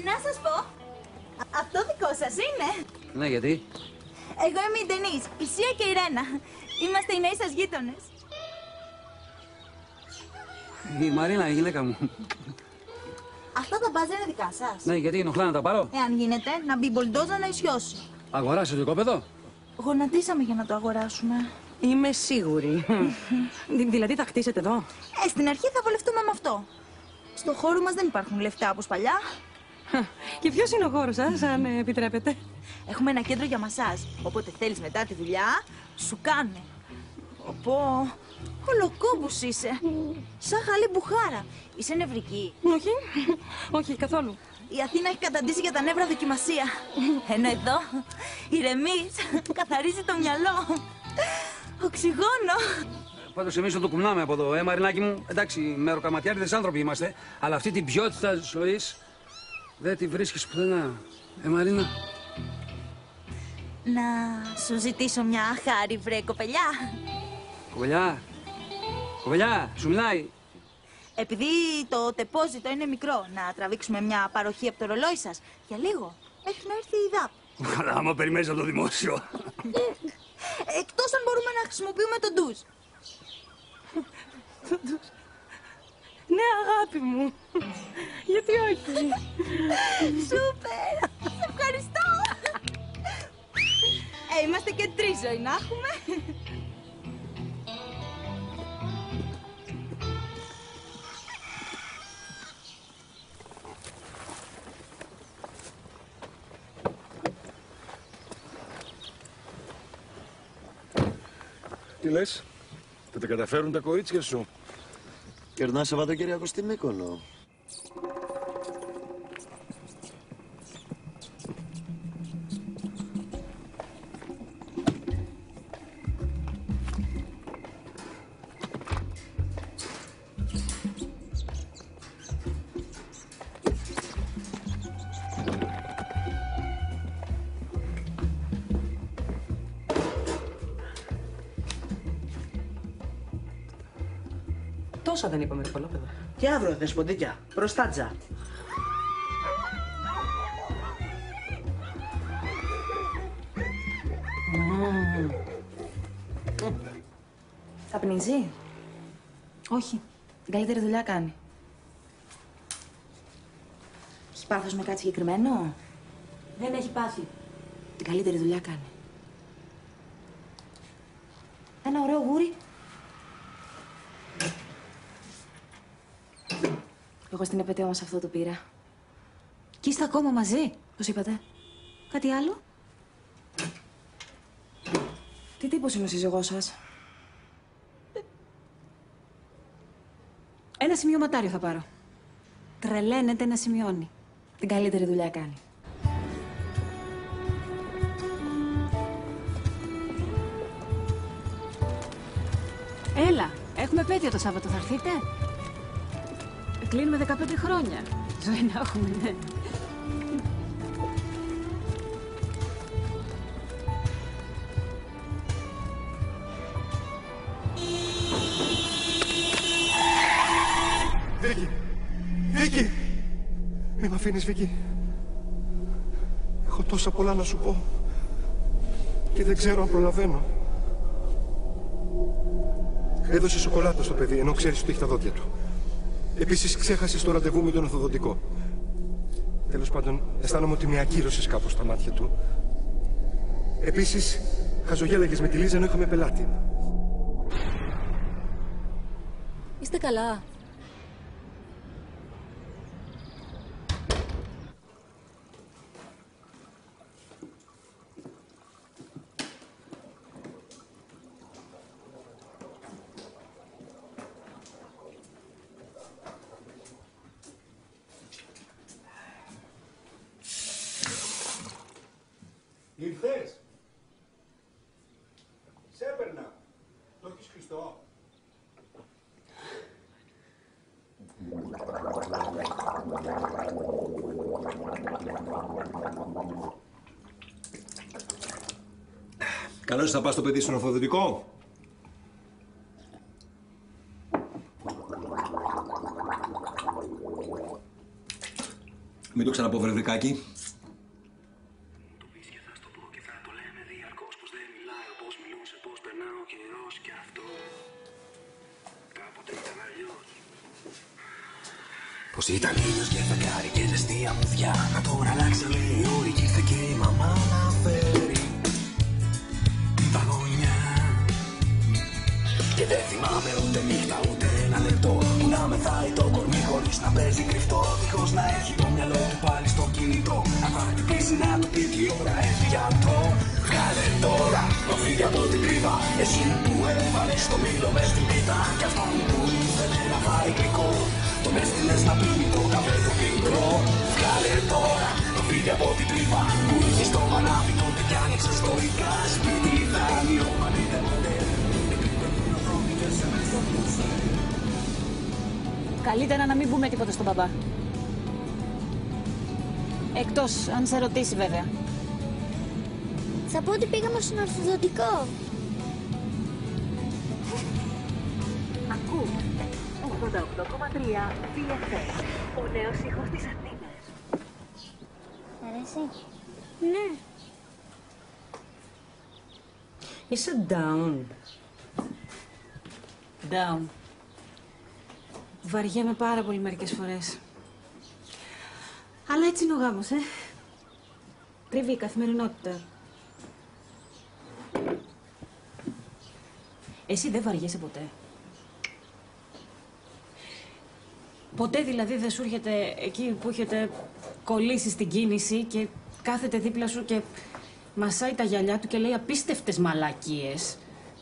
Να σας πω, αυτό δικό σας είναι. Ναι, γιατί? Εγώ είμαι η Ντενής, η Σία και η Ρένα. Είμαστε οι νέοι σας γείτονες. Η Μαρίνα, η γυναίκα μου. Αυτά τα μπάζα είναι δικά σας. Ναι, γιατί ενοχλά να τα πάρω. Εάν γίνεται, να μπει μπολντόζα να ισιώσει. Αγοράσετε το οικόπεδο. Γονατίσαμε για να το αγοράσουμε. Είμαι σίγουρη. Δηλαδή θα χτίσετε εδώ? Στην αρχή θα βολευτούμε με αυτό. Στο χώρο μας δεν υπάρχουν λεφτά όπως παλιά. Και ποιος είναι ο χώρος σας, αν επιτρέπετε? Έχουμε ένα κέντρο για μασάζ. Οπότε θέλεις μετά τη δουλειά, σου κάνουνε. Πω, ολοκόμπους είσαι. Σαν χαλή μπουχάρα. Είσαι νευρική? Όχι, όχι καθόλου. Η Αθήνα έχει καταντήσει για τα νεύρα δοκιμασία. Ενώ εδώ, ηρεμείς, καθαρίζει το μυαλό. Οξυγόνο. Πάντως εμείς το κουμνάμε από εδώ, Μαρινάκη μου. Εντάξει, μεροκαματιάριδες άνθρωποι είμαστε, αλλά αυτή την ποιότητα της ζωής δεν τη βρίσκεις πουθενά. Μαρίνα. Να σου ζητήσω μια χάρη, βρε κοπελιά. Κοπελιά, σου μιλάει. Επειδή το τεπόζιτο είναι μικρό, να τραβήξουμε μια παροχή από το ρολόι σας. Για λίγο, μέχρι να έρθει η ΔΑΠ. Καλά, άμα περιμένεις από το δημόσιο. Εκτός αν μπορούμε να χρησιμοποιούμε τον ντουζ. Ναι, αγάπη μου. Γιατί όχι? Σούπερ! Σε ευχαριστώ! Είμαστε και 3 ζωή να έχουμε. Τι λες, θα τα καταφέρουν τα κορίτσια σου? Κερνά Σαββατοκύριακο στη Μύκονο. Τόσα δεν είπαμε, ρε κολόπεδο. Και αύριο, δεσποντίκια. Προστάτζα. Καπνίζει? Όχι. Την καλύτερη δουλειά κάνει. πάθος με κάτι συγκεκριμένο? Δεν έχει πάθει. Την καλύτερη δουλειά κάνει. Ένα ωραίο γούρι. Εγώ στην επέτειο μας αυτό το πήρα. Κι είστε ακόμα μαζί. Πώς είπατε? Κάτι άλλο? Τι τύπος είναι ο σύζυγός σας? Ένα σημειωματάριο θα πάρω. Τρελαίνεται να σημειώνει. Την καλύτερη δουλειά κάνει. Έλα, έχουμε επέτειο το Σάββατο, θα έρθετε? Κλείνουμε 15 χρόνια. Ζωή να έχουμε, ναι. Βίκυ! Βίκυ! Μη μ' αφήνεις, Βίκυ. Έχω τόσα πολλά να σου πω. Και δεν ξέρω αν προλαβαίνω. Έδωσε σοκολάτα στο παιδί, ενώ ξέρεις ότι έχει τα δόντια του. Επίσης ξέχασες το ραντεβού με τον ορθοδοντικό. Τέλος πάντων, αισθάνομαι ότι με ακύρωσες κάπως στα μάτια του. Επίσης, χαζογέλαγες με τη Λίζα ενώ είχαμε πελάτη. Είστε καλά? Ήρθες. Σε έπαιρνα. Το έχεις κλειστό. Καλώς θα πας το παιδί στον ορθοδοντικό. Μην το ξαναπώ, βρεδρικάκι. Πως ήταν ήλιος και φεγγάρι και ζεστή αμμουδιά. Να τώρα αλλάξανε οι όροι κι ήρθε και η μαμά να φέρει την παγωνιά. Και δεν θυμάμαι ούτε νύχτα ούτε ένα λεπτό που να μεθάει το κορμί χωρίς να παίζει κρυφτό. Δίχως να έχει το μυαλό του πάλι στο κινητό. Να θα χτυπήσει να του πει τι ώρα έφυγε αυτό. Βγάλε τώρα, να φύγει από την κρύβα. Εσύ που έβαλες το μήλο μες στην πίτα. Κι αυτόν που ήθελε να φάει γλυκό. Τον έστειλες να πίνει το καφέ του πικρό. Βγάλε τώρα, να φύγει από την τρύπα. Που είχε στο μανάβι τότε κι άνοιξες το ΙΚΑ. Σπίτι δάνειο, μα δείτε μοντέρ. Καλύτερα να μην πούμε τίποτα στον μπαμπά. Εκτός αν σε ρωτήσει βέβαια. Θα πω ότι πήγαμε στον ορθοδοντικό. Ακού 88,3 VFM, ο νέος ήχος της Αθήνας. Αρέσει? Ναι. Είσαι down. Down. Βαριέμαι πάρα πολύ μερικές φορές. Αλλά έτσι είναι ο γάμος, Τρίβει η καθημερινότητα. Εσύ δεν βαριέσαι ποτέ? Ποτέ δηλαδή δεν σου έρχεται εκεί που έχετε κολλήσει στην κίνηση και κάθεται δίπλα σου και μασάει τα γυαλιά του και λέει απίστευτες μαλακίες?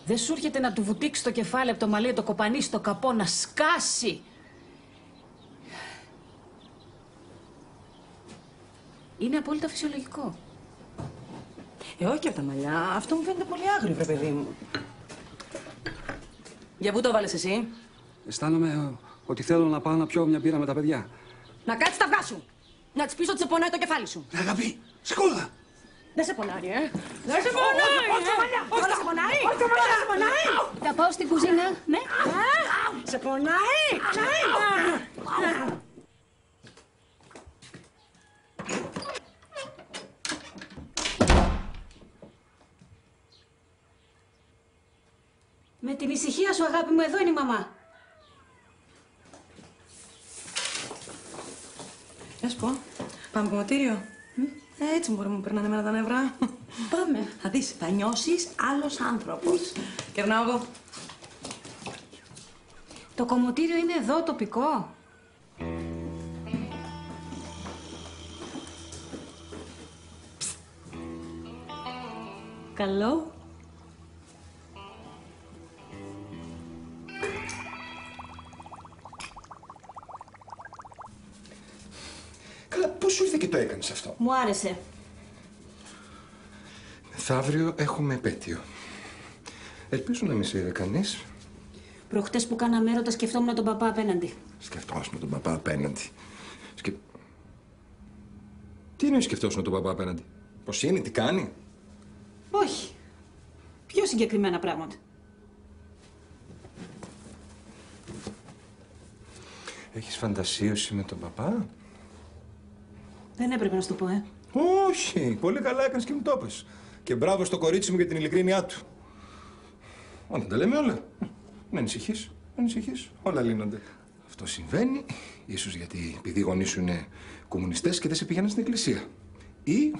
Δεν σου έρχεται να του βουτήξει το κεφάλι από το μαλλί, το κοπανίσει στο καπό, να σκάσει? Είναι απόλυτα φυσιολογικό. Όχι από τα μαλλιά. Αυτό μου φαίνεται πολύ άγριο, βρε παιδί μου. Για πού το βάλες εσύ? Αισθάνομαι ότι θέλω να πάω να πιω μια μπύρα με τα παιδιά. Να κάτσεις τα αυγά σου! Να της πεις ότι σε πονάει το κεφάλι σου. Αγάπη, σηκώδα! Δεν σε πονάει, Δεν σε πονάει, Όχι, σε πονάει! Δεν σε πονάει! Θα πάω στην κουζίνα, ναι. Σε πονάει! Με την ησυχία σου, αγάπη μου, εδώ είναι η μαμά. Να σου πω, Πάμε κομματήριο. Έτσι μπορεί να μου περνάνε εμένα τα νευρά. Πάμε. Θα δεις, θα νιώσεις άλλος άνθρωπος. Κερνάω εγώ. Το κομμωτήριο είναι εδώ τοπικό. Καλό. Καλά, πώς σου ήρθε και το έκανες αυτό? Μου άρεσε. Μεθαύριο έχουμε επέτειο. Ελπίζω να μην σε είδε κανείς. Προχτές που κάναμε έρωτα σκεφτόμουν τον παπά απέναντι. Σκεφτόσουν τον παπά απέναντι. Τι εννοείς σκεφτόσουν τον παπά απέναντι? Πώς είναι, τι κάνει? Όχι. Πιο συγκεκριμένα πράγματα. Έχεις φαντασίωση με τον παπά? Δεν έπρεπε να σου το πω, Όχι, πολύ καλά έκανες και μου το είπες. Και μπράβο στο κορίτσι μου για την ειλικρίνειά του. Όταν τα λέμε όλα. Μην ανησυχείς, μην ανησυχείς. Όλα λύνονται. Αυτό συμβαίνει, ίσως γιατί επειδή οι γονείς σου είναι κομμουνιστές και δεν σε πήγαιναν στην εκκλησία. Ή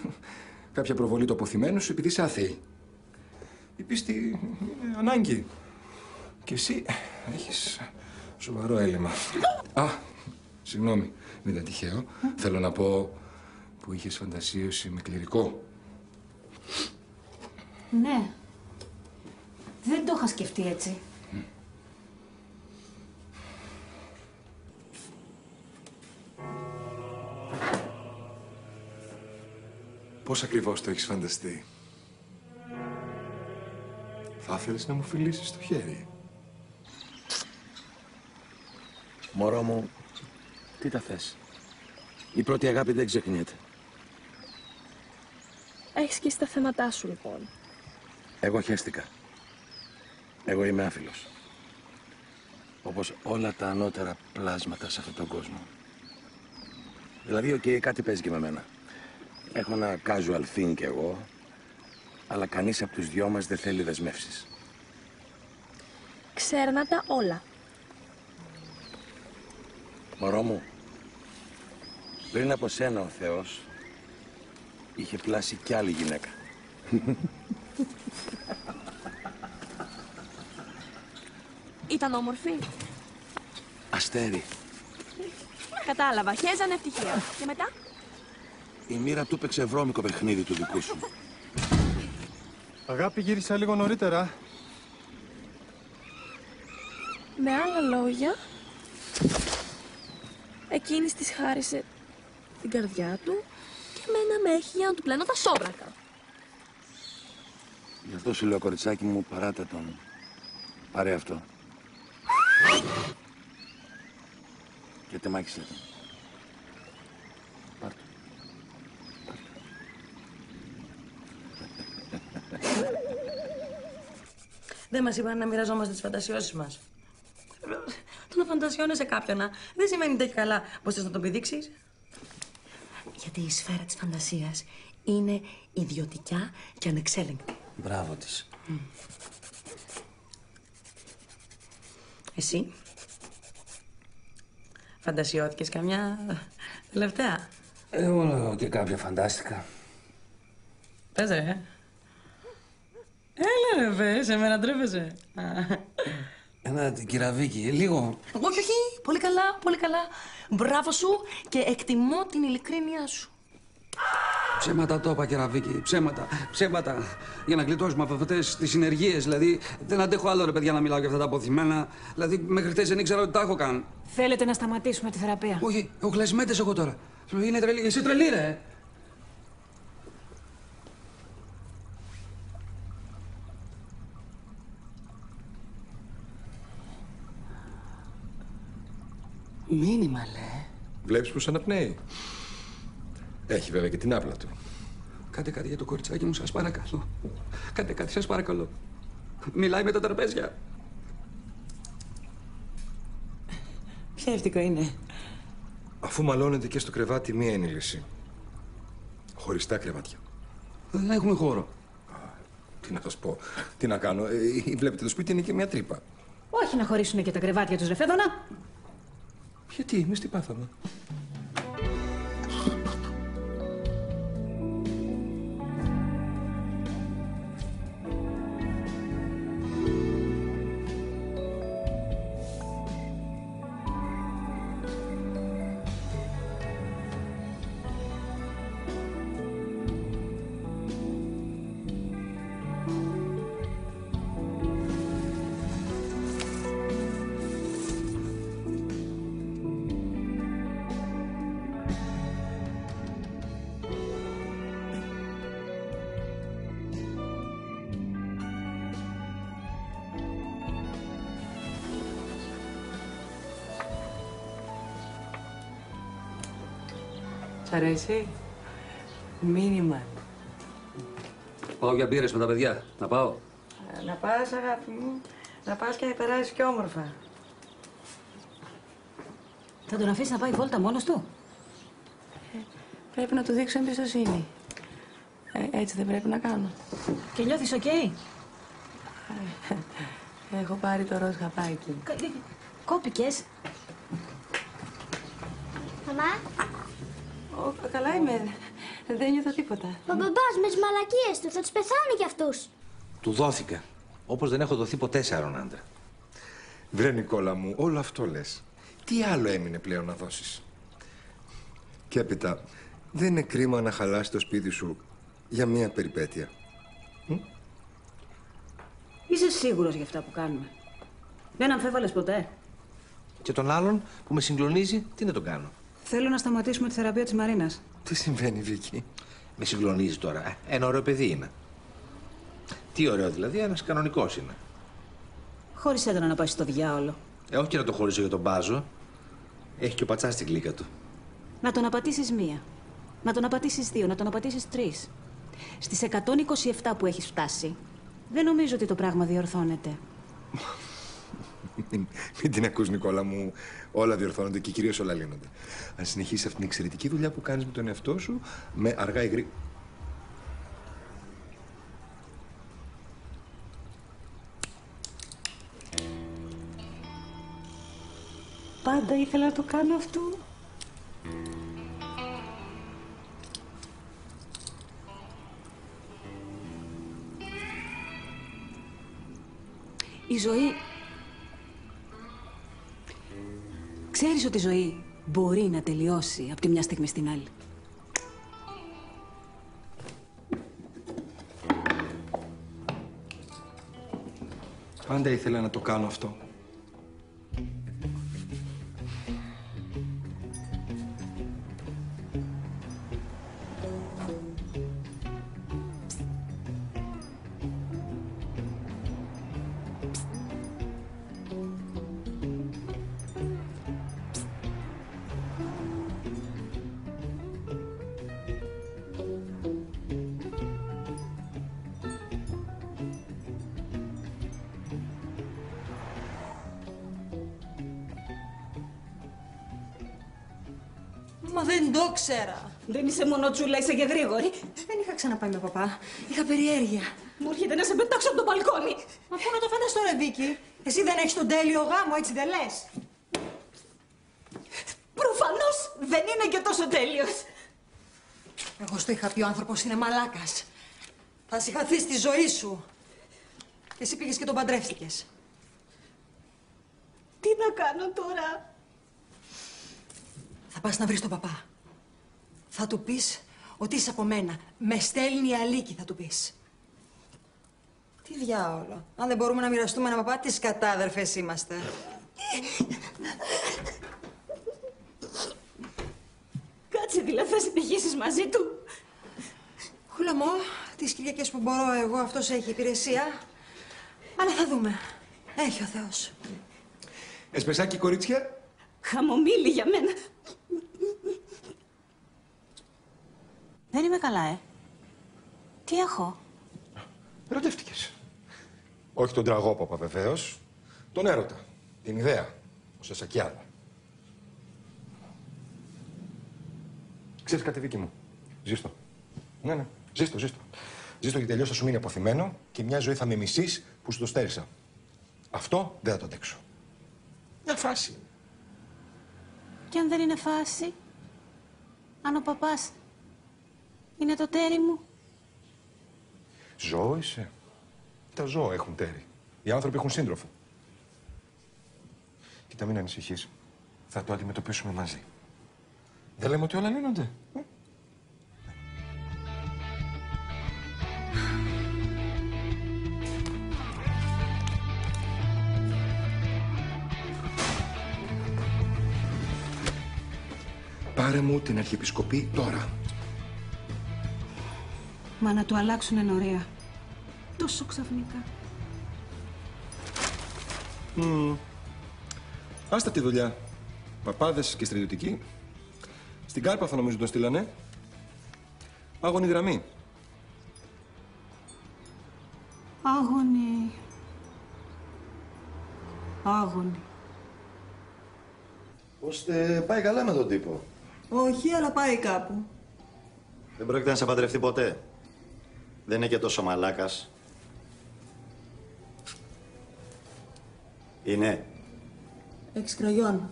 κάποια προβολή του αποθυμένου σου επειδή είσαι άθεη. Η πίστη είναι ανάγκη. Και εσύ έχεις σοβαρό έλλειμμα. Α, συγγνώμη, μην ήταν τυχαίο. Θέλω να πω που είχες φαντασίωση με κληρικό. Ναι. Δεν το είχα σκεφτεί έτσι. Πώς ακριβώς το έχεις φανταστεί? Θα ήθελες να μου φιλήσεις το χέρι? Μωρό μου, τι τα θες? Η πρώτη αγάπη δεν ξεχνιέται. Έχεις και στα θέματά σου, λοιπόν. Εγώ χέστηκα. Εγώ είμαι άφιλος. Όπως όλα τα ανώτερα πλάσματα σε αυτόν τον κόσμο. Δηλαδή, κάτι παίζει και με μένα. Έχω ένα casual thing κι εγώ, αλλά κανείς από τους δυο μας δεν θέλει δεσμεύσεις. Ξέρνα τα όλα. Μωρό μου, πριν από σένα ο Θεός είχε πλάσει κι άλλη γυναίκα. Ήταν όμορφη. Αστέρι. Κατάλαβα. Χέζανε ευτυχία. Και μετά? Η μοίρα του παίξε βρώμικο παιχνίδι του δικού σου. Αγάπη, γύρισα λίγο νωρίτερα. Με άλλα λόγια, εκείνης της χάρισε την καρδιά του και εμένα με έχει για να του πλένω τα σόβρακα. Γι' αυτό σου λέω, κοριτσάκι μου, παράτα τον. Πάρε αυτό. Και τεμάχισε τον. Πάρ' το. Δεν μας είπαν να μοιραζόμαστε τις φαντασιώσεις μας. Το να φαντασιώνεσαι κάποιον δεν σημαίνει ότι έχει καλά. Πώς θες να τον πηδήξεις? Γιατί η σφαίρα της φαντασίας είναι ιδιωτικά και ανεξέλεγκτη. Μπράβο της. Εσύ, φαντασιώθηκες καμιά τελευταία? Εγώ και κάποια φαντάστηκα. Πες ρε. Έλα ρε πες, εμένα τρέπεσαι. Ένα κυραβίκι, λίγο. Όχι, όχι, πολύ καλά, πολύ καλά. Μπράβο σου και εκτιμώ την ειλικρίνειά σου. Ψέματα το είπα, κυραβίκι, ψέματα, ψέματα. Για να γλιτώσουμε από αυτές τις συνεργίες. Δηλαδή, δεν αντέχω άλλο ρε παιδιά να μιλάω για αυτά τα αποθυμένα. Δηλαδή, μέχρι χτες δεν ήξερα ότι τα έχω καν. Θέλετε να σταματήσουμε τη θεραπεία? Όχι, έχω κλασμέτες εγώ τώρα. Είναι τρελή, εσύ τρελή ρε. Μήνυμα, λέει. Βλέπεις πως αναπνέει. Έχει βέβαια και την άπλα του. Κάντε κάτι για το κοριτσάκι μου, σας παρακαλώ. Κάντε κάτι, σας παρακαλώ. Μιλάει με τα τραπέζια. Ποια ευτικό είναι? Αφού μαλώνεται και στο κρεβάτι, μία είναι η λύση. Χωριστά κρεβάτια. Δεν έχουμε χώρο. Τι να σας πω, τι να κάνω. Βλέπετε το σπίτι είναι και μια τρύπα. Όχι να χωρίσουν και τα κρεβάτια τους, ρε Φέδωνα. Γιατί, εμείς τι πάθαμε? αρέσει? Μήνυμα. Πάω για μπύρες με τα παιδιά. Να πάω. Να πας, αγάπη μου. Να πας και να περάσεις και όμορφα. Θα τον αφήσει να πάει βόλτα μόνος του? Πρέπει να του δείξω εμπιστοσύνη. Έτσι δεν πρέπει να κάνω. Και νιώθεις οκ? Έχω πάρει το ροζ χαπάκι. Κόπηκες? Μαμά. Καλά είμαι. Δεν νιώθω τίποτα. Ο μπαμπάς με τις μαλακίες του θα τους πεθάνει κι αυτούς. Του δόθηκα. Όπως δεν έχω δοθεί ποτέ σε άλλον άντρα. Βρε Νικόλα μου, όλο αυτό λες. Τι άλλο έμεινε πλέον να δώσεις? Και έπειτα, δεν είναι κρίμα να χαλάσει το σπίτι σου για μία περιπέτεια? Είσαι σίγουρος για αυτά που κάνουμε? Δεν αμφέβαλες ποτέ? Και τον άλλον που με συγκλονίζει, τι να τον κάνω? Θέλω να σταματήσουμε τη θεραπεία της Μαρίνας. Τι συμβαίνει, Βίκη? Με συγκλονίζει τώρα. Ένα ωραίο παιδί είναι. Τι ωραίο δηλαδή, ένας κανονικός είναι. Χώρισέ τον να πάει στο διάολο. Όχι και να το χωρίσω για τον Μπάζο. Έχει και ο πατσάς στην κλίκα του. Να τον απατήσεις 1, να τον απατήσεις 2, να τον απατήσεις 3. Στις 127 που έχεις φτάσει, δεν νομίζω ότι το πράγμα διορθώνεται. Μην την ακούς, Νικόλα μου. Όλα διορθώνονται και κυρίως όλα λύνονται. Αν συνεχίσεις αυτήν την εξαιρετική δουλειά που κάνεις με τον εαυτό σου, με αργά ή γρήγορα. Πάντα ήθελα να το κάνω αυτό. Η ζωή... Ξέρεις ότι η ζωή μπορεί να τελειώσει από τη μια στιγμή στην άλλη. Πάντα ήθελα να το κάνω αυτό. Μα δεν το ξέρα. Δεν είσαι μονοτσούλα, είσαι και γρήγορη. Δεν είχα ξαναπάει με παπά. Είχα περιέργεια. Μου έρχεται να σε πετάξω από το μπαλκόνι. Μα πού να το φανταστώ, ρε Βίκη. Εσύ δεν έχεις τον τέλειο γάμο, έτσι δεν λες? Προφανώς δεν είναι και τόσο τέλειος. Εγώ στο είχα πει, ο άνθρωπος είναι μαλάκας. Θα συγχαθείς τη ζωή σου. Και εσύ πήγες και τον παντρεύτηκες. Τι να κάνω τώρα? Θα πας να βρεις τον παπά. Θα του πεις ότι είσαι από μένα. Με στέλνει η Αλίκη, θα του πεις. Τι διάολο. Αν δεν μπορούμε να μοιραστούμε ένα παπά, τι σκατάδερφες είμαστε. Κάτσε, δηλαδή θα συνεχίσεις μαζί του? Χουλαμό, τις Κυριακές που μπορώ εγώ, αυτός έχει υπηρεσία. Αλλά θα δούμε. Έχει ο Θεός. Εσπρεσάκι, κορίτσια. Χαμομήλι για μένα. Δεν είμαι καλά, Τι έχω? Ερωτεύτηκες. Όχι τον τραγόπαπα βεβαίως. Τον έρωτα. Την ιδέα. Ο Σεσακιάδα. Ξέρεις κάτι, Βίκη μου? Ζήστο. Ναι. Ζήστο. Ζήστο γιατί τελειώς θα σου μείνει αποθυμένο και μια ζωή θα με μισείς που σου το στέρισα. Αυτό δεν θα το αντέξω. Μια φάση. Και αν δεν είναι φάση? Αν ο παπάς είναι το τέρι μου? Ζώο είσαι. Τα ζώα έχουν τέρι. Οι άνθρωποι έχουν σύντροφο. Κοίτα, μην ανησυχείς. Θα το αντιμετωπίσουμε μαζί. Δεν λέμε ότι όλα λύνονται. Πάρε μου την Αρχιεπισκοπή τώρα. Μα να του αλλάξουν ενορία. Τόσο ξαφνικά. Άστα τη δουλειά. Παπάδες και στρατιωτικοί Στην Κάρπαθο νομίζω τον στείλανε. Άγωνη γραμμή. Άγωνη. Άγωνη. Ώστε πάει καλά με τον τύπο. Όχι, αλλά πάει κάπου. Δεν πρόκειται να σε παντρευτεί ποτέ. Δεν είναι και τόσο μαλάκας. Είναι. Εξκραγιόν.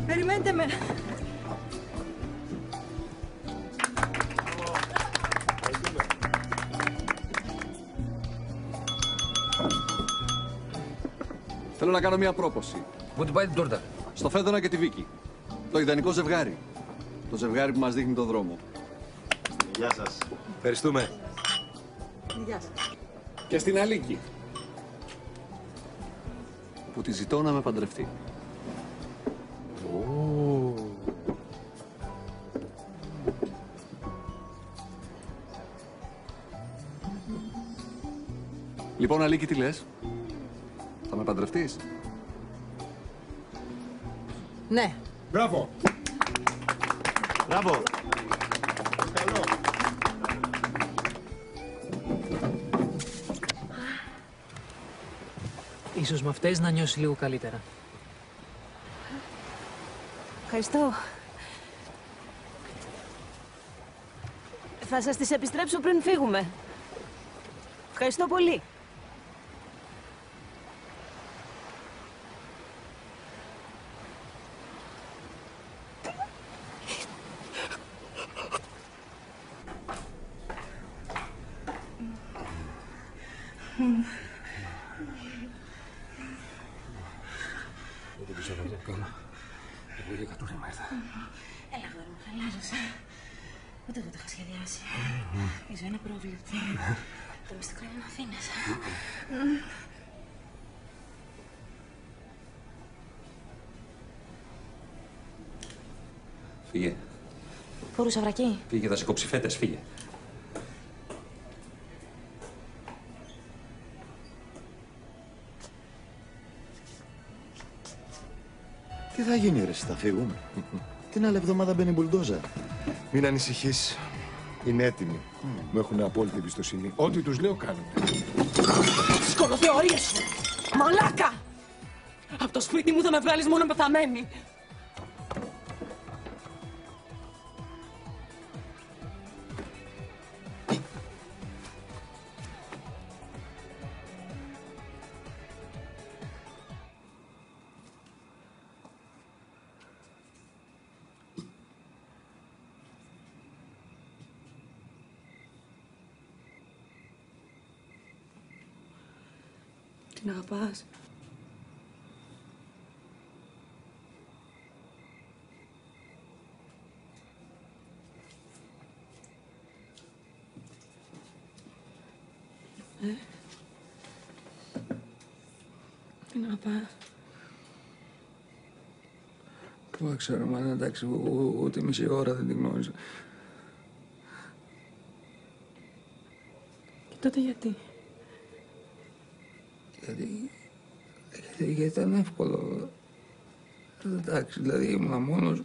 Περιμένετε με. Θέλω να κάνω μια πρόποση. Πού την πάει την τούρτα? Στο Φέδωνα και τη Βίκη. Το ιδανικό ζευγάρι. Το ζευγάρι που μας δείχνει τον δρόμο. Γεια σας. Ευχαριστούμε. Γεια σας. Και στην Αλίκη. Που τη ζητώ να με παντρευτεί. Λοιπόν, Αλίκη, τι λες? Θα με παντρευτείς? Ναι. Μπράβο. Μπράβο. Καλό. Ίσως με αυτές να νιώσει λίγο καλύτερα. Ευχαριστώ. Θα σας τις επιστρέψω πριν φύγουμε. Ευχαριστώ πολύ. Δεν ξέρω τι κάνω. Εγώ για κατούριμα ήρθα. Έλα, αγόρι μου, χαλάρωσε. Ούτε εγώ το είχα σχεδιάσει. Η ζωή είναι πρόβλητη. Το μυστικό είναι να αφήνεις. Φύγε. Φορούσα βρακί. Φύγε, θα σε κόψει φέτες, φύγε. Τι θα γίνει, ρε, θα φύγουμε. Την άλλη εβδομάδα μπαίνει μπουλντόζα. Μην ανησυχείς. Είναι έτοιμοι. Μου έχουν απόλυτη εμπιστοσύνη. Ό,τι τους λέω κάνουν. Σκολοθεωρίες σου! Μαλάκα! Από το σπίτι μου θα με βγάλεις μόνο πεθαμένη. Την αγαπάς? Την αγαπάς? Πού ξέρω, μα εντάξει, ούτε μισή ώρα δεν την γνώριζα. Και τότε γιατί? Γιατί ήταν εύκολο. Εντάξει, δηλαδή ήμουν μόνος,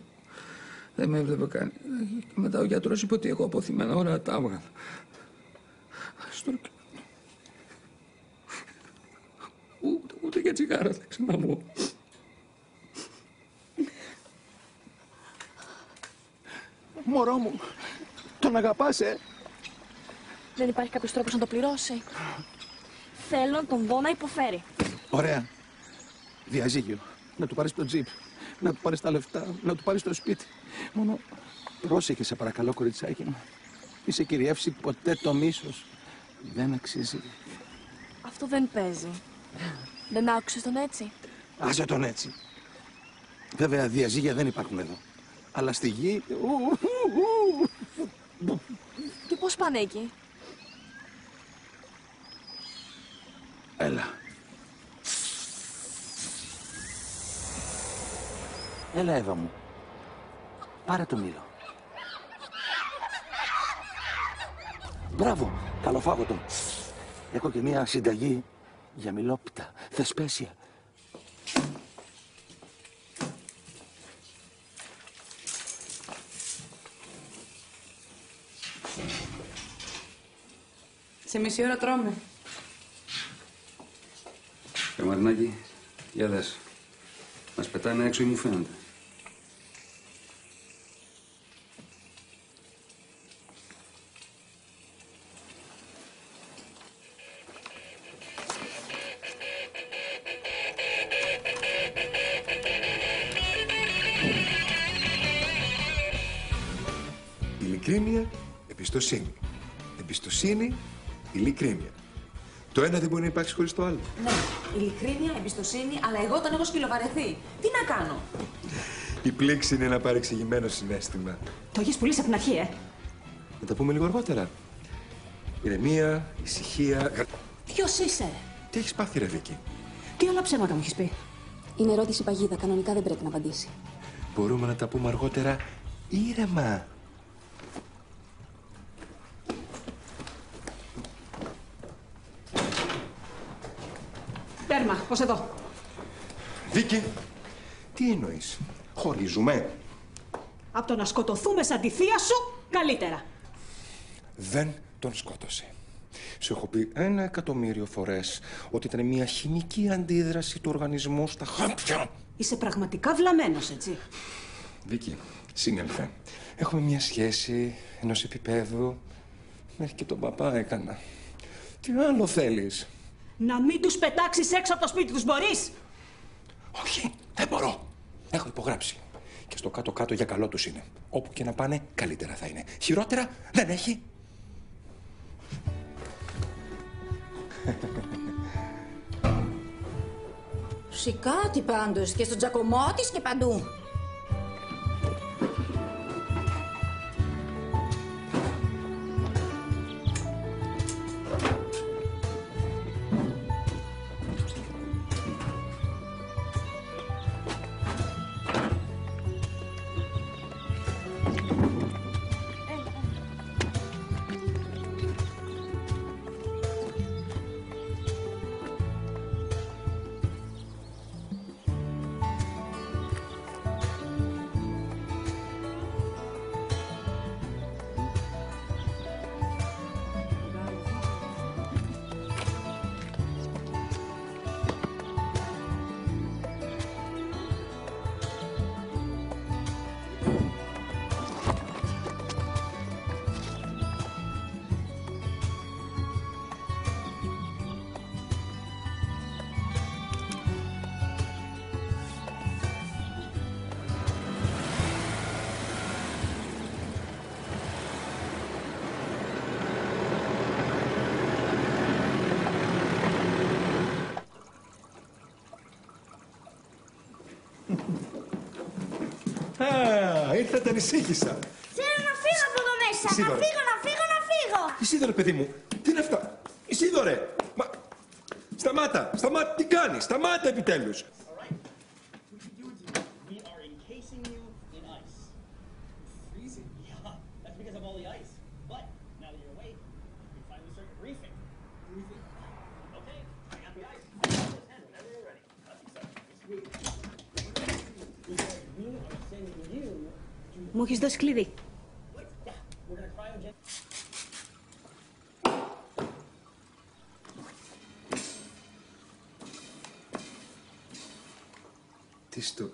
δεν με έβλεπε κανείς. Και μετά ο γιατρός είπε ότι εγώ αποθυμένα ώρα τα έβγαλα. Ούτε για τσιγάρα θα ξαναβγώ. Μωρό μου, τον αγαπάς, Δεν υπάρχει κάποιος τρόπος να το πληρώσει. Θέλω να τον δω να υποφέρει. Ωραία. Διαζύγιο. Να του πάρεις το τζιπ. Να του πάρεις τα λεφτά. Να του πάρεις το σπίτι. Μόνο πρόσεχε, σε παρακαλώ, κοριτσάκι μου. Μη σε κυριεύσει ποτέ το μίσος. Δεν αξίζει. Αυτό δεν παίζει. Δεν άκουσες τον έτσι? Άσε τον έτσι. Βέβαια, διαζύγια δεν υπάρχουν εδώ. Αλλά στη γη... Και πώς πάνε εκεί? Έλα. Έλα, Εύα μου. Πάρε το μήλο. Μπράβο, καλοφάγωτο. Έχω και μία συνταγή για μιλόπιτα. Θεσπέσια. Σε μισή ώρα τρώμε. Μαρινάκη, για δες. Μας πετάνε έξω ή μου φαίνεται. Ειλικρίνεια, εμπιστοσύνη. Εμπιστοσύνη, ειλικρίνεια. Το ένα δεν μπορεί να υπάρξει χωρίς το άλλο. Ναι, ειλικρίνεια, εμπιστοσύνη, αλλά εγώ τον έχω σκυλοβαρεθεί. Τι να κάνω. Η πλήξη είναι ένα παρεξηγημένο συναίσθημα. Το έχεις πουλήσει από την αρχή, Να τα πούμε λίγο αργότερα. Ηρεμία, ησυχία. Ποιος είσαι? Τι έχεις πάθει, ρε Βίκη? Τι άλλα ψέματα μου έχεις πει? Είναι ερώτηση παγίδα. Κανονικά δεν πρέπει να απαντήσει. Μπορούμε να τα πούμε αργότερα ήρεμα. Τέρμα, ως εδώ. Βίκη, τι εννοείς? Χωρίζουμε? Από το να σκοτωθούμε σαν τη θεία σου, καλύτερα. Δεν τον σκότωσε. Σου έχω πει 1.000.000 φορές ότι ήταν μια χημική αντίδραση του οργανισμού στα χάπια. Είσαι πραγματικά βλαμμένος, έτσι. Βίκη, σύνελθε. Έχουμε μια σχέση ενός επίπεδου. Μέχρι και τον παπά έκανα. Τι άλλο θέλεις? Να μην τους πετάξεις έξω από το σπίτι τους, μπορείς? Όχι, δεν μπορώ. Έχω υπογράψει. Και στο κάτω-κάτω για καλό τους είναι. Όπου και να πάνε, καλύτερα θα είναι. Χειρότερα δεν έχει. Σηκάτη πάντως και στον τζακωμό της και παντού. Ήρθατε, ανησύχησα. Θέλω να φύγω από εδώ μέσα. Ισίδωρε. Να φύγω. Ισίδωρε, παιδί μου, τι είναι αυτά? Ισίδωρε! Μα... Σταμάτα! Τι κάνεις? Σταμάτα επιτέλους! Μου έχεις δώσει κλειδί. Τι στο...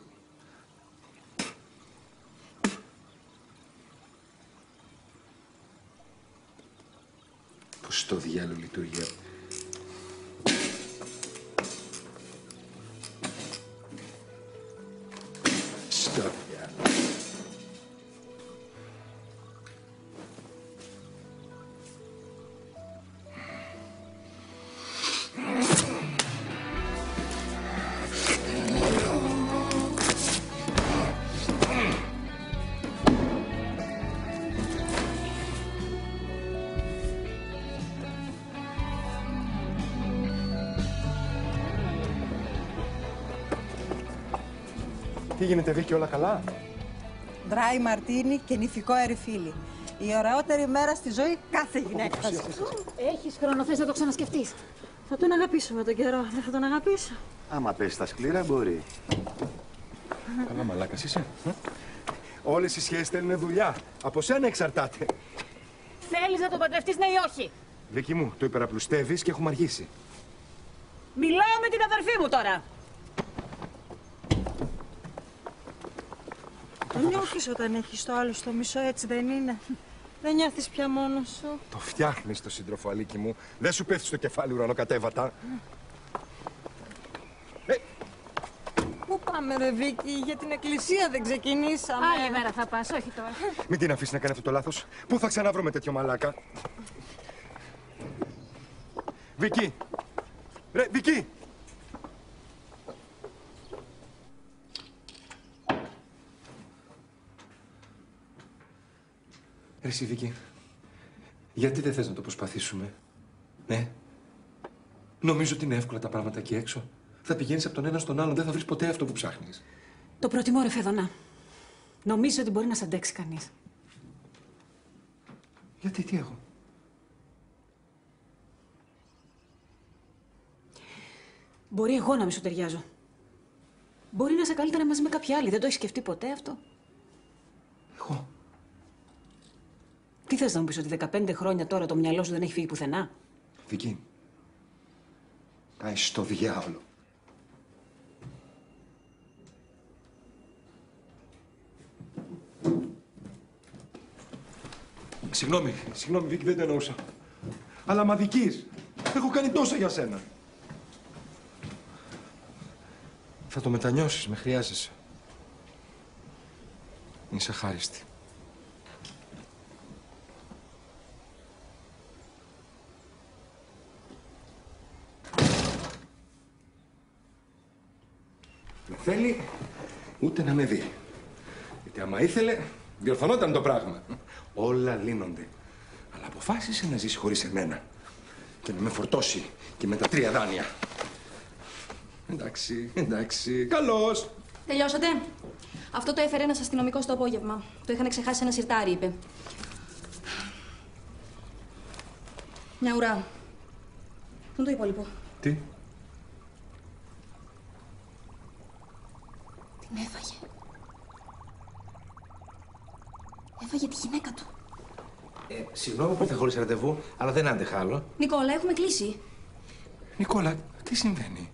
Πώς στο διάλογο λειτουργεί? Στο διάλογο. Τι γίνεται, Βίκη, όλα καλά? Ντράι μαρτίνι και νηφικό ερυφίλι. Η ωραιότερη μέρα στη ζωή κάθε γυναίκας. Έχεις χρόνο, θες να το ξανασκεφτείς? Θα τον αγαπήσω με τον καιρό, δεν θα τον αγαπήσω. Άμα πέσει τα σκληρά, μπορεί. Καλά μαλάκας είσαι. Όλες οι σχέσεις θέλουν δουλειά. Από σένα εξαρτάται. Θέλεις να τον παντρευτείς, ναι ή όχι? Βίκη μου, το υπεραπλουστεύεις και έχουμε αργήσει. Μιλάω με την αδερφή μου τώρα. Νιώθεις όταν έχεις το άλλο στο μισό, έτσι δεν είναι? Δεν νιώθεις πια μόνος σου? Το φτιάχνεις το σύντροφο, Αλίκη μου. Δεν σου πέφτει στο κεφάλι ουρανοκατέβατα. Πού πάμε ρε Βίκη, για την εκκλησία δεν ξεκινήσαμε? Άλλη μέρα θα πας, όχι τώρα. Μην την αφήσει να κάνει αυτό το λάθος. Πού θα ξαναβρω με τέτοιο μαλάκα? Βίκη! Ρε, Βίκη! Ρε εσύ, Βίκη, γιατί δεν θες να το προσπαθήσουμε? Ναι. Νομίζω ότι είναι εύκολα τα πράγματα εκεί έξω. Θα πηγαίνεις από τον ένα στον άλλον, δεν θα βρεις ποτέ αυτό που ψάχνεις. Το προτιμώ, ρε Φεδωνά. Νομίζω ότι μπορεί να σ' αντέξει κανείς. Γιατί, τι έχω? Μπορεί εγώ να μη σου ταιριάζω. Μπορεί να είσαι καλύτερα μαζί με κάποια άλλη. Δεν το έχεις σκεφτεί ποτέ αυτό? Εγώ? Τι θες να μου πεις, ότι 15 χρόνια τώρα το μυαλό σου δεν έχει φύγει πουθενά? Βίκη, πάει στο διάολο. Συγγνώμη, Βίκη, δεν το εννοούσα. Αλλά μ' αδικείς. Έχω κάνει τόσα για σένα. Θα το μετανιώσεις, με χρειάζεσαι. Είσαι χάριστη. Δεν θέλει ούτε να με δει. Γιατί άμα ήθελε, διορθωνόταν το πράγμα. Όλα λύνονται. Αλλά αποφάσισε να ζήσει χωρίς εμένα. Και να με φορτώσει και με τα 3 δάνεια. Εντάξει. Καλώς. Τελειώσατε. Αυτό το έφερε ένας αστυνομικός το απόγευμα. Το είχαν ξεχάσει σε ένα σιρτάρι, είπε. Μια ουρά. Πού είναι το υπόλοιπο? Τι? Την έφαγε. Έφαγε τη γυναίκα του. Συγγνώμη που ήρθα χωρίς ραντεβού, αλλά δεν άντεχα άλλο. Νικόλα, έχουμε κλείσει. Νικόλα, τι συμβαίνει?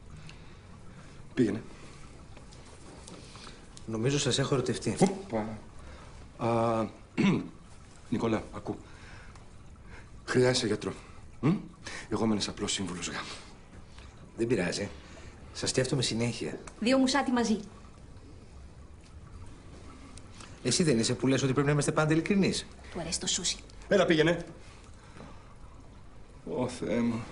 Πήγαινε. Νομίζω σας έχω ερωτευτεί. Νικόλα, ακού. Χρειάζεσαι γιατρό. Εγώ είμαι ένας απλός σύμβουλος γάμου. Δεν πειράζει. Σας σκέφτομαι συνέχεια. 2 μουσάτι μαζί. Εσύ δεν είσαι που λες ότι πρέπει να είμαστε πάντα ειλικρινείς? Του αρέσει το σούσι. Έλα, πήγαινε. Ω, Θεέ μου.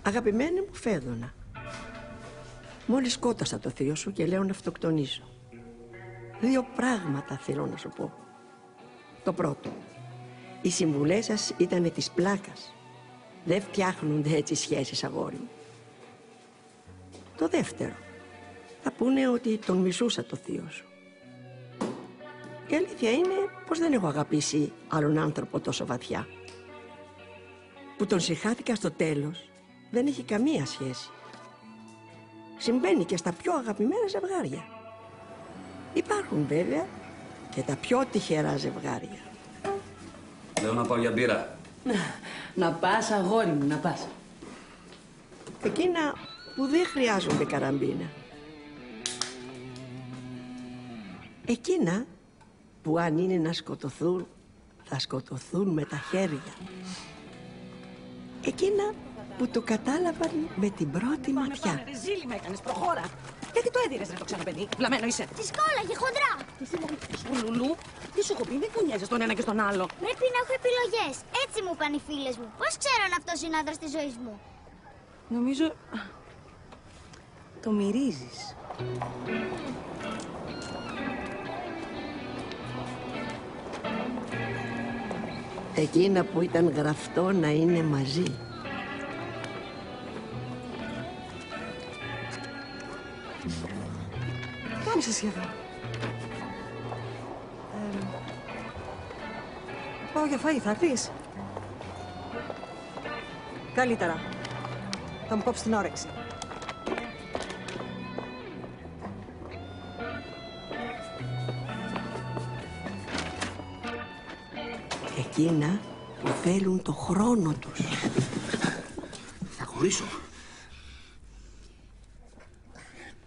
Αγαπημένη μου Φέδωνα, μόλις σκότωσα το θείο σου και λέω να αυτοκτονήσω. 2 πράγματα θέλω να σου πω. Το πρώτο, οι συμβουλές σας ήταν της πλάκας. Δεν φτιάχνονται έτσι σχέσεις, αγόρι μου. Το δεύτερο, θα πούνε ότι τον μισούσα το θείο σου. Η αλήθεια είναι πως δεν έχω αγαπήσει άλλον άνθρωπο τόσο βαθιά. Που τον συγχάθηκα στο τέλος δεν έχει καμία σχέση. Συμβαίνει και στα πιο αγαπημένα ζευγάρια. Υπάρχουν βέβαια και τα πιο τυχερά ζευγάρια. Λέω να πάω για μπύρα. Να πας, αγόρι μου, να πας. Εκείνα που δεν χρειάζονται καραμπίνα. Εκείνα που αν είναι να σκοτωθούν, θα σκοτωθούν με τα χέρια. Εκείνα που το κατάλαβαν με την πρώτη ματιά. Πάμε, ρε ζήλι με έκανες, προχώρα. Γιατί το έδιρες, ρε το ξαναπαιδί, βλαμμένο είσαι. Τη σκόλαγε χοντρά. Τι σου Λουλού, τι σου έχω πει, μην κουνιάζεσαι τον ένα και στον άλλο. Πρέπει να έχω επιλογές. Έτσι μου είπαν οι φίλες μου. Πώς ξέρω αν αυτός είναι άντρας της ζωής μου? Νομίζω... το μυρίζεις. Εκείνα που ήταν γραφτό να είναι μαζί. Κάνεις εσύ εδώ. Πάω για φαΐ, θα έρθεις? Καλύτερα. Θα μου κόψει την όρεξη. Εκείνα που θέλουν το χρόνο τους. Θα χωρίσω.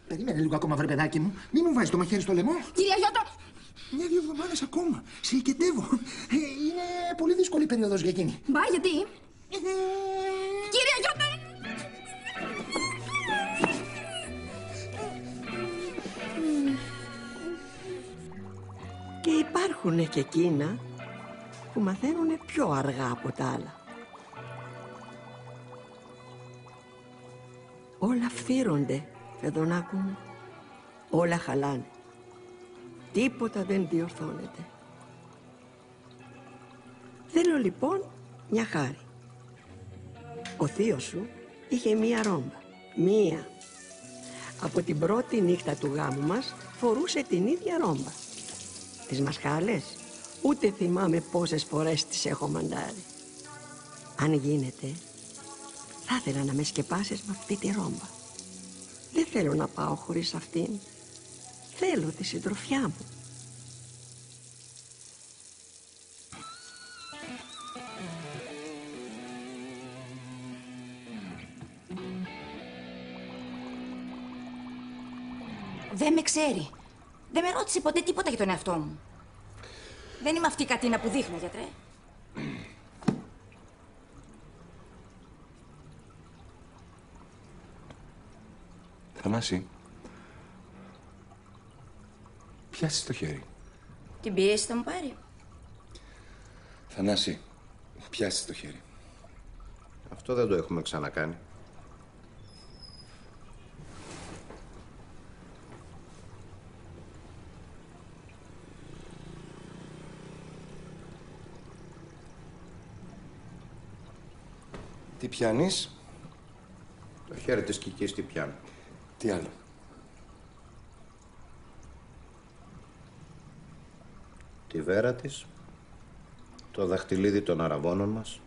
Περίμενε λίγο ακόμα, βρε παιδάκι μου. Μη μου βάζεις το μαχαίρι στο λαιμό. Κύριε Αγιώτα! 1-2 εβδομάδες ακόμα. Σε οικετεύω. Είναι πολύ δύσκολη η περίοδος για εκείνη. Μπα, γιατί? Κύριε Αγιώτα! Και υπάρχουν και εκείνα που μαθαίνουν πιο αργά από τα άλλα. Όλα φθύρονται, Φεδωνάκου μου. Όλα χαλάνε. Τίποτα δεν διορθώνεται. Θέλω λοιπόν μια χάρη. Ο θείος σου είχε μία ρόμπα. Μία. Από την πρώτη νύχτα του γάμου μας φορούσε την ίδια ρόμπα. Τις μασχάλες, ούτε θυμάμαι πόσες φορές τις έχω μαντάρει. Αν γίνεται, θα ήθελα να με σκεπάσεις με αυτή τη ρόμπα. Δεν θέλω να πάω χωρίς αυτήν. Θέλω τη συντροφιά μου. Δεν με ξέρει. Δεν με ρώτησε ποτέ τίποτα για τον εαυτό μου. Δεν είμαι αυτή η Κατίνα που δείχνω, γιατρέ. Θανάση, πιάσεις το χέρι. Την πίεση θα μου πάρει. Θανάση, πιάσεις το χέρι. Αυτό δεν το έχουμε ξανακάνει. Τι πιάνεις? Το χέρι της Κικής τι πιάνω. Τι άλλο? Τη βέρα της, το δαχτυλίδι των αραβώνων μας,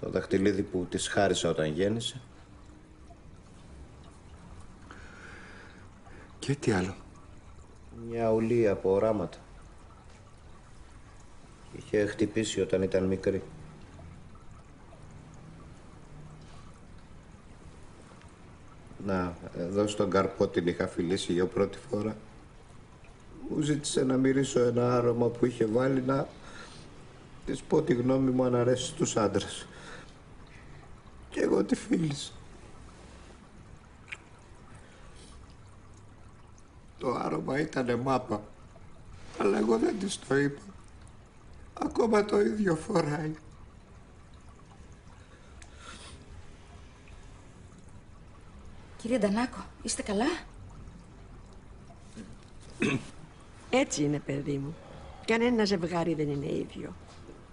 το δαχτυλίδι που της χάρισα όταν γέννησε. Και τι άλλο? Μια ουλή από οράματα. Είχε χτυπήσει όταν ήταν μικρή. Να, εδώ στον καρπό την είχα φιλήσει για πρώτη φορά. Μου ζήτησε να μυρίσω ένα άρωμα που είχε βάλει να της πω τη γνώμη μου αν αρέσει στους άντρες. Και εγώ τη φίλησα. Το άρωμα ήτανε μάπα, αλλά εγώ δεν της το είπα. Ακόμα το ίδιο φοράει. Κύριε Ντανάκο, είστε καλά? Έτσι είναι, παιδί μου. Κανένα ζευγάρι δεν είναι ίδιο.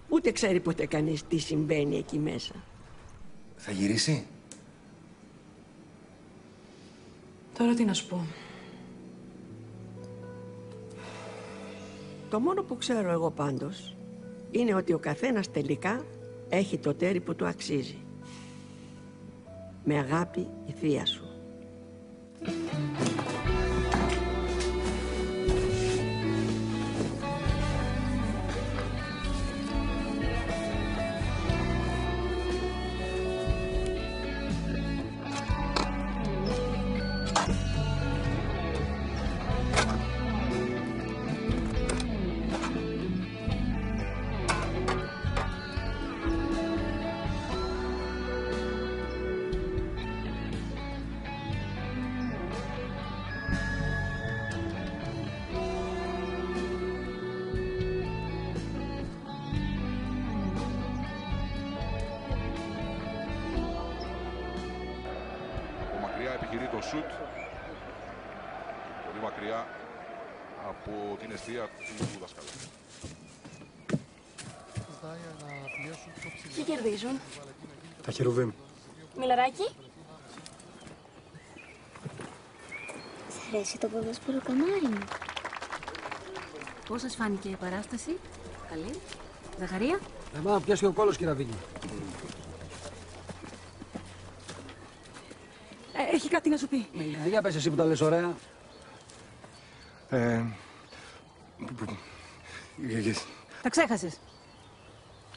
Ούτε ξέρει ποτέ κανείς τι συμβαίνει εκεί μέσα. Θα γυρίσει? Τώρα τι να σου πω. Το μόνο που ξέρω εγώ πάντως είναι ότι ο καθένας τελικά έχει το τέρι που του αξίζει. Με αγάπη, η θεία σου. Επιχειρεί το σουτ πολύ μακριά από την εστία του δασκάλου. Ποιοι κερδίζουν? Τα Χερουβίμ. Μιλαράκι. Σ' αρέσει το ποδόσφαιρο, καμάρι μου? Πώς σας φάνηκε η παράσταση? Καλή. Ζαχαρία. Δεν πάω να πιάσει ο κόλος, Κυραβίνη. Έχει κάτι να σου πει. Για πες εσύ που τα λες ωραία. Τα ξέχασες.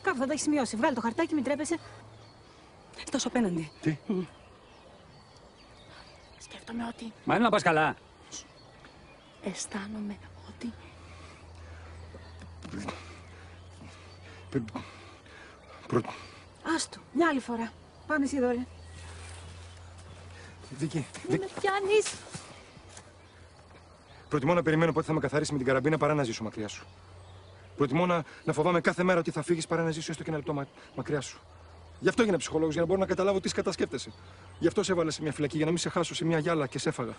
Κάπου θα τα έχεις σημειώσει. Βγάλε το χαρτάκι, μην τρέπεσαι. Στάσου απέναντι. Τι? Σκέφτομαι ότι Μα είναι να πας καλά. αισθάνομαι ότι... Άστο, μια άλλη φορά. Πάμε εσύ, Δόρια. Βίκυ, Δεν με πιάνεις. προτιμώ να περιμένω πότε θα με καθαρίσει με την καραμπίνα παρά να ζήσω μακριά σου. Προτιμώ να φοβάμαι κάθε μέρα ότι θα φύγεις παρά να ζήσω έστω και ένα λεπτό μακριά σου. Γι' αυτό έγινα ψυχολόγος, για να μπορώ να καταλάβω τι σκατασκέπτεσαι. Γι' αυτό σε έβαλα σε μια φυλακή, για να μην σε χάσω σε μια γυάλα και σε έφαγα.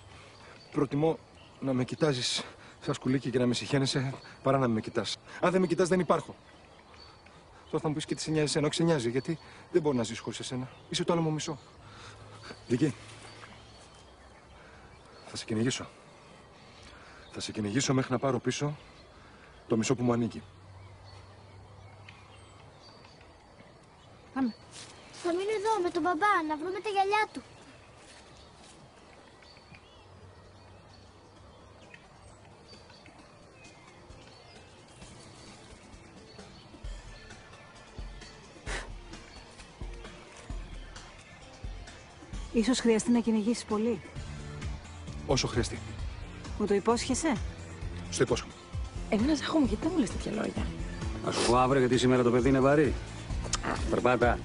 Προτιμώ να με κοιτάζεις σαν σκουλίκι και να με συχαίνεσαι παρά να με κοιτάς. Αν δεν με κοιτάς, δεν υπάρχω. Τώρα θα μου πεις και τι σε νοιάζει εσένα. Όχι, σε νοιάζει, γιατί δεν μπορώ να ζήσω χωρίς εσένα. Είσαι το άλλο μου μισό. Βίκυ, θα σε κυνηγήσω. Θα σε κυνηγήσω μέχρι να πάρω πίσω το μισό που μου ανήκει. Πάμε. Θα μείνω εδώ με τον μπαμπά να βρούμε τα γυαλιά του. Ίσως χρειαστεί να κυνηγήσεις πολύ. Όσο χρειαστεί. Μου το υπόσχεσαι? Στο υπόσχομαι. Εμένα Ζάχο μου, γιατί δεν μου λες τέτοια λόγια. Να σου πω αύριο γιατί σήμερα το παιδί είναι βαρύ. Περπάτα.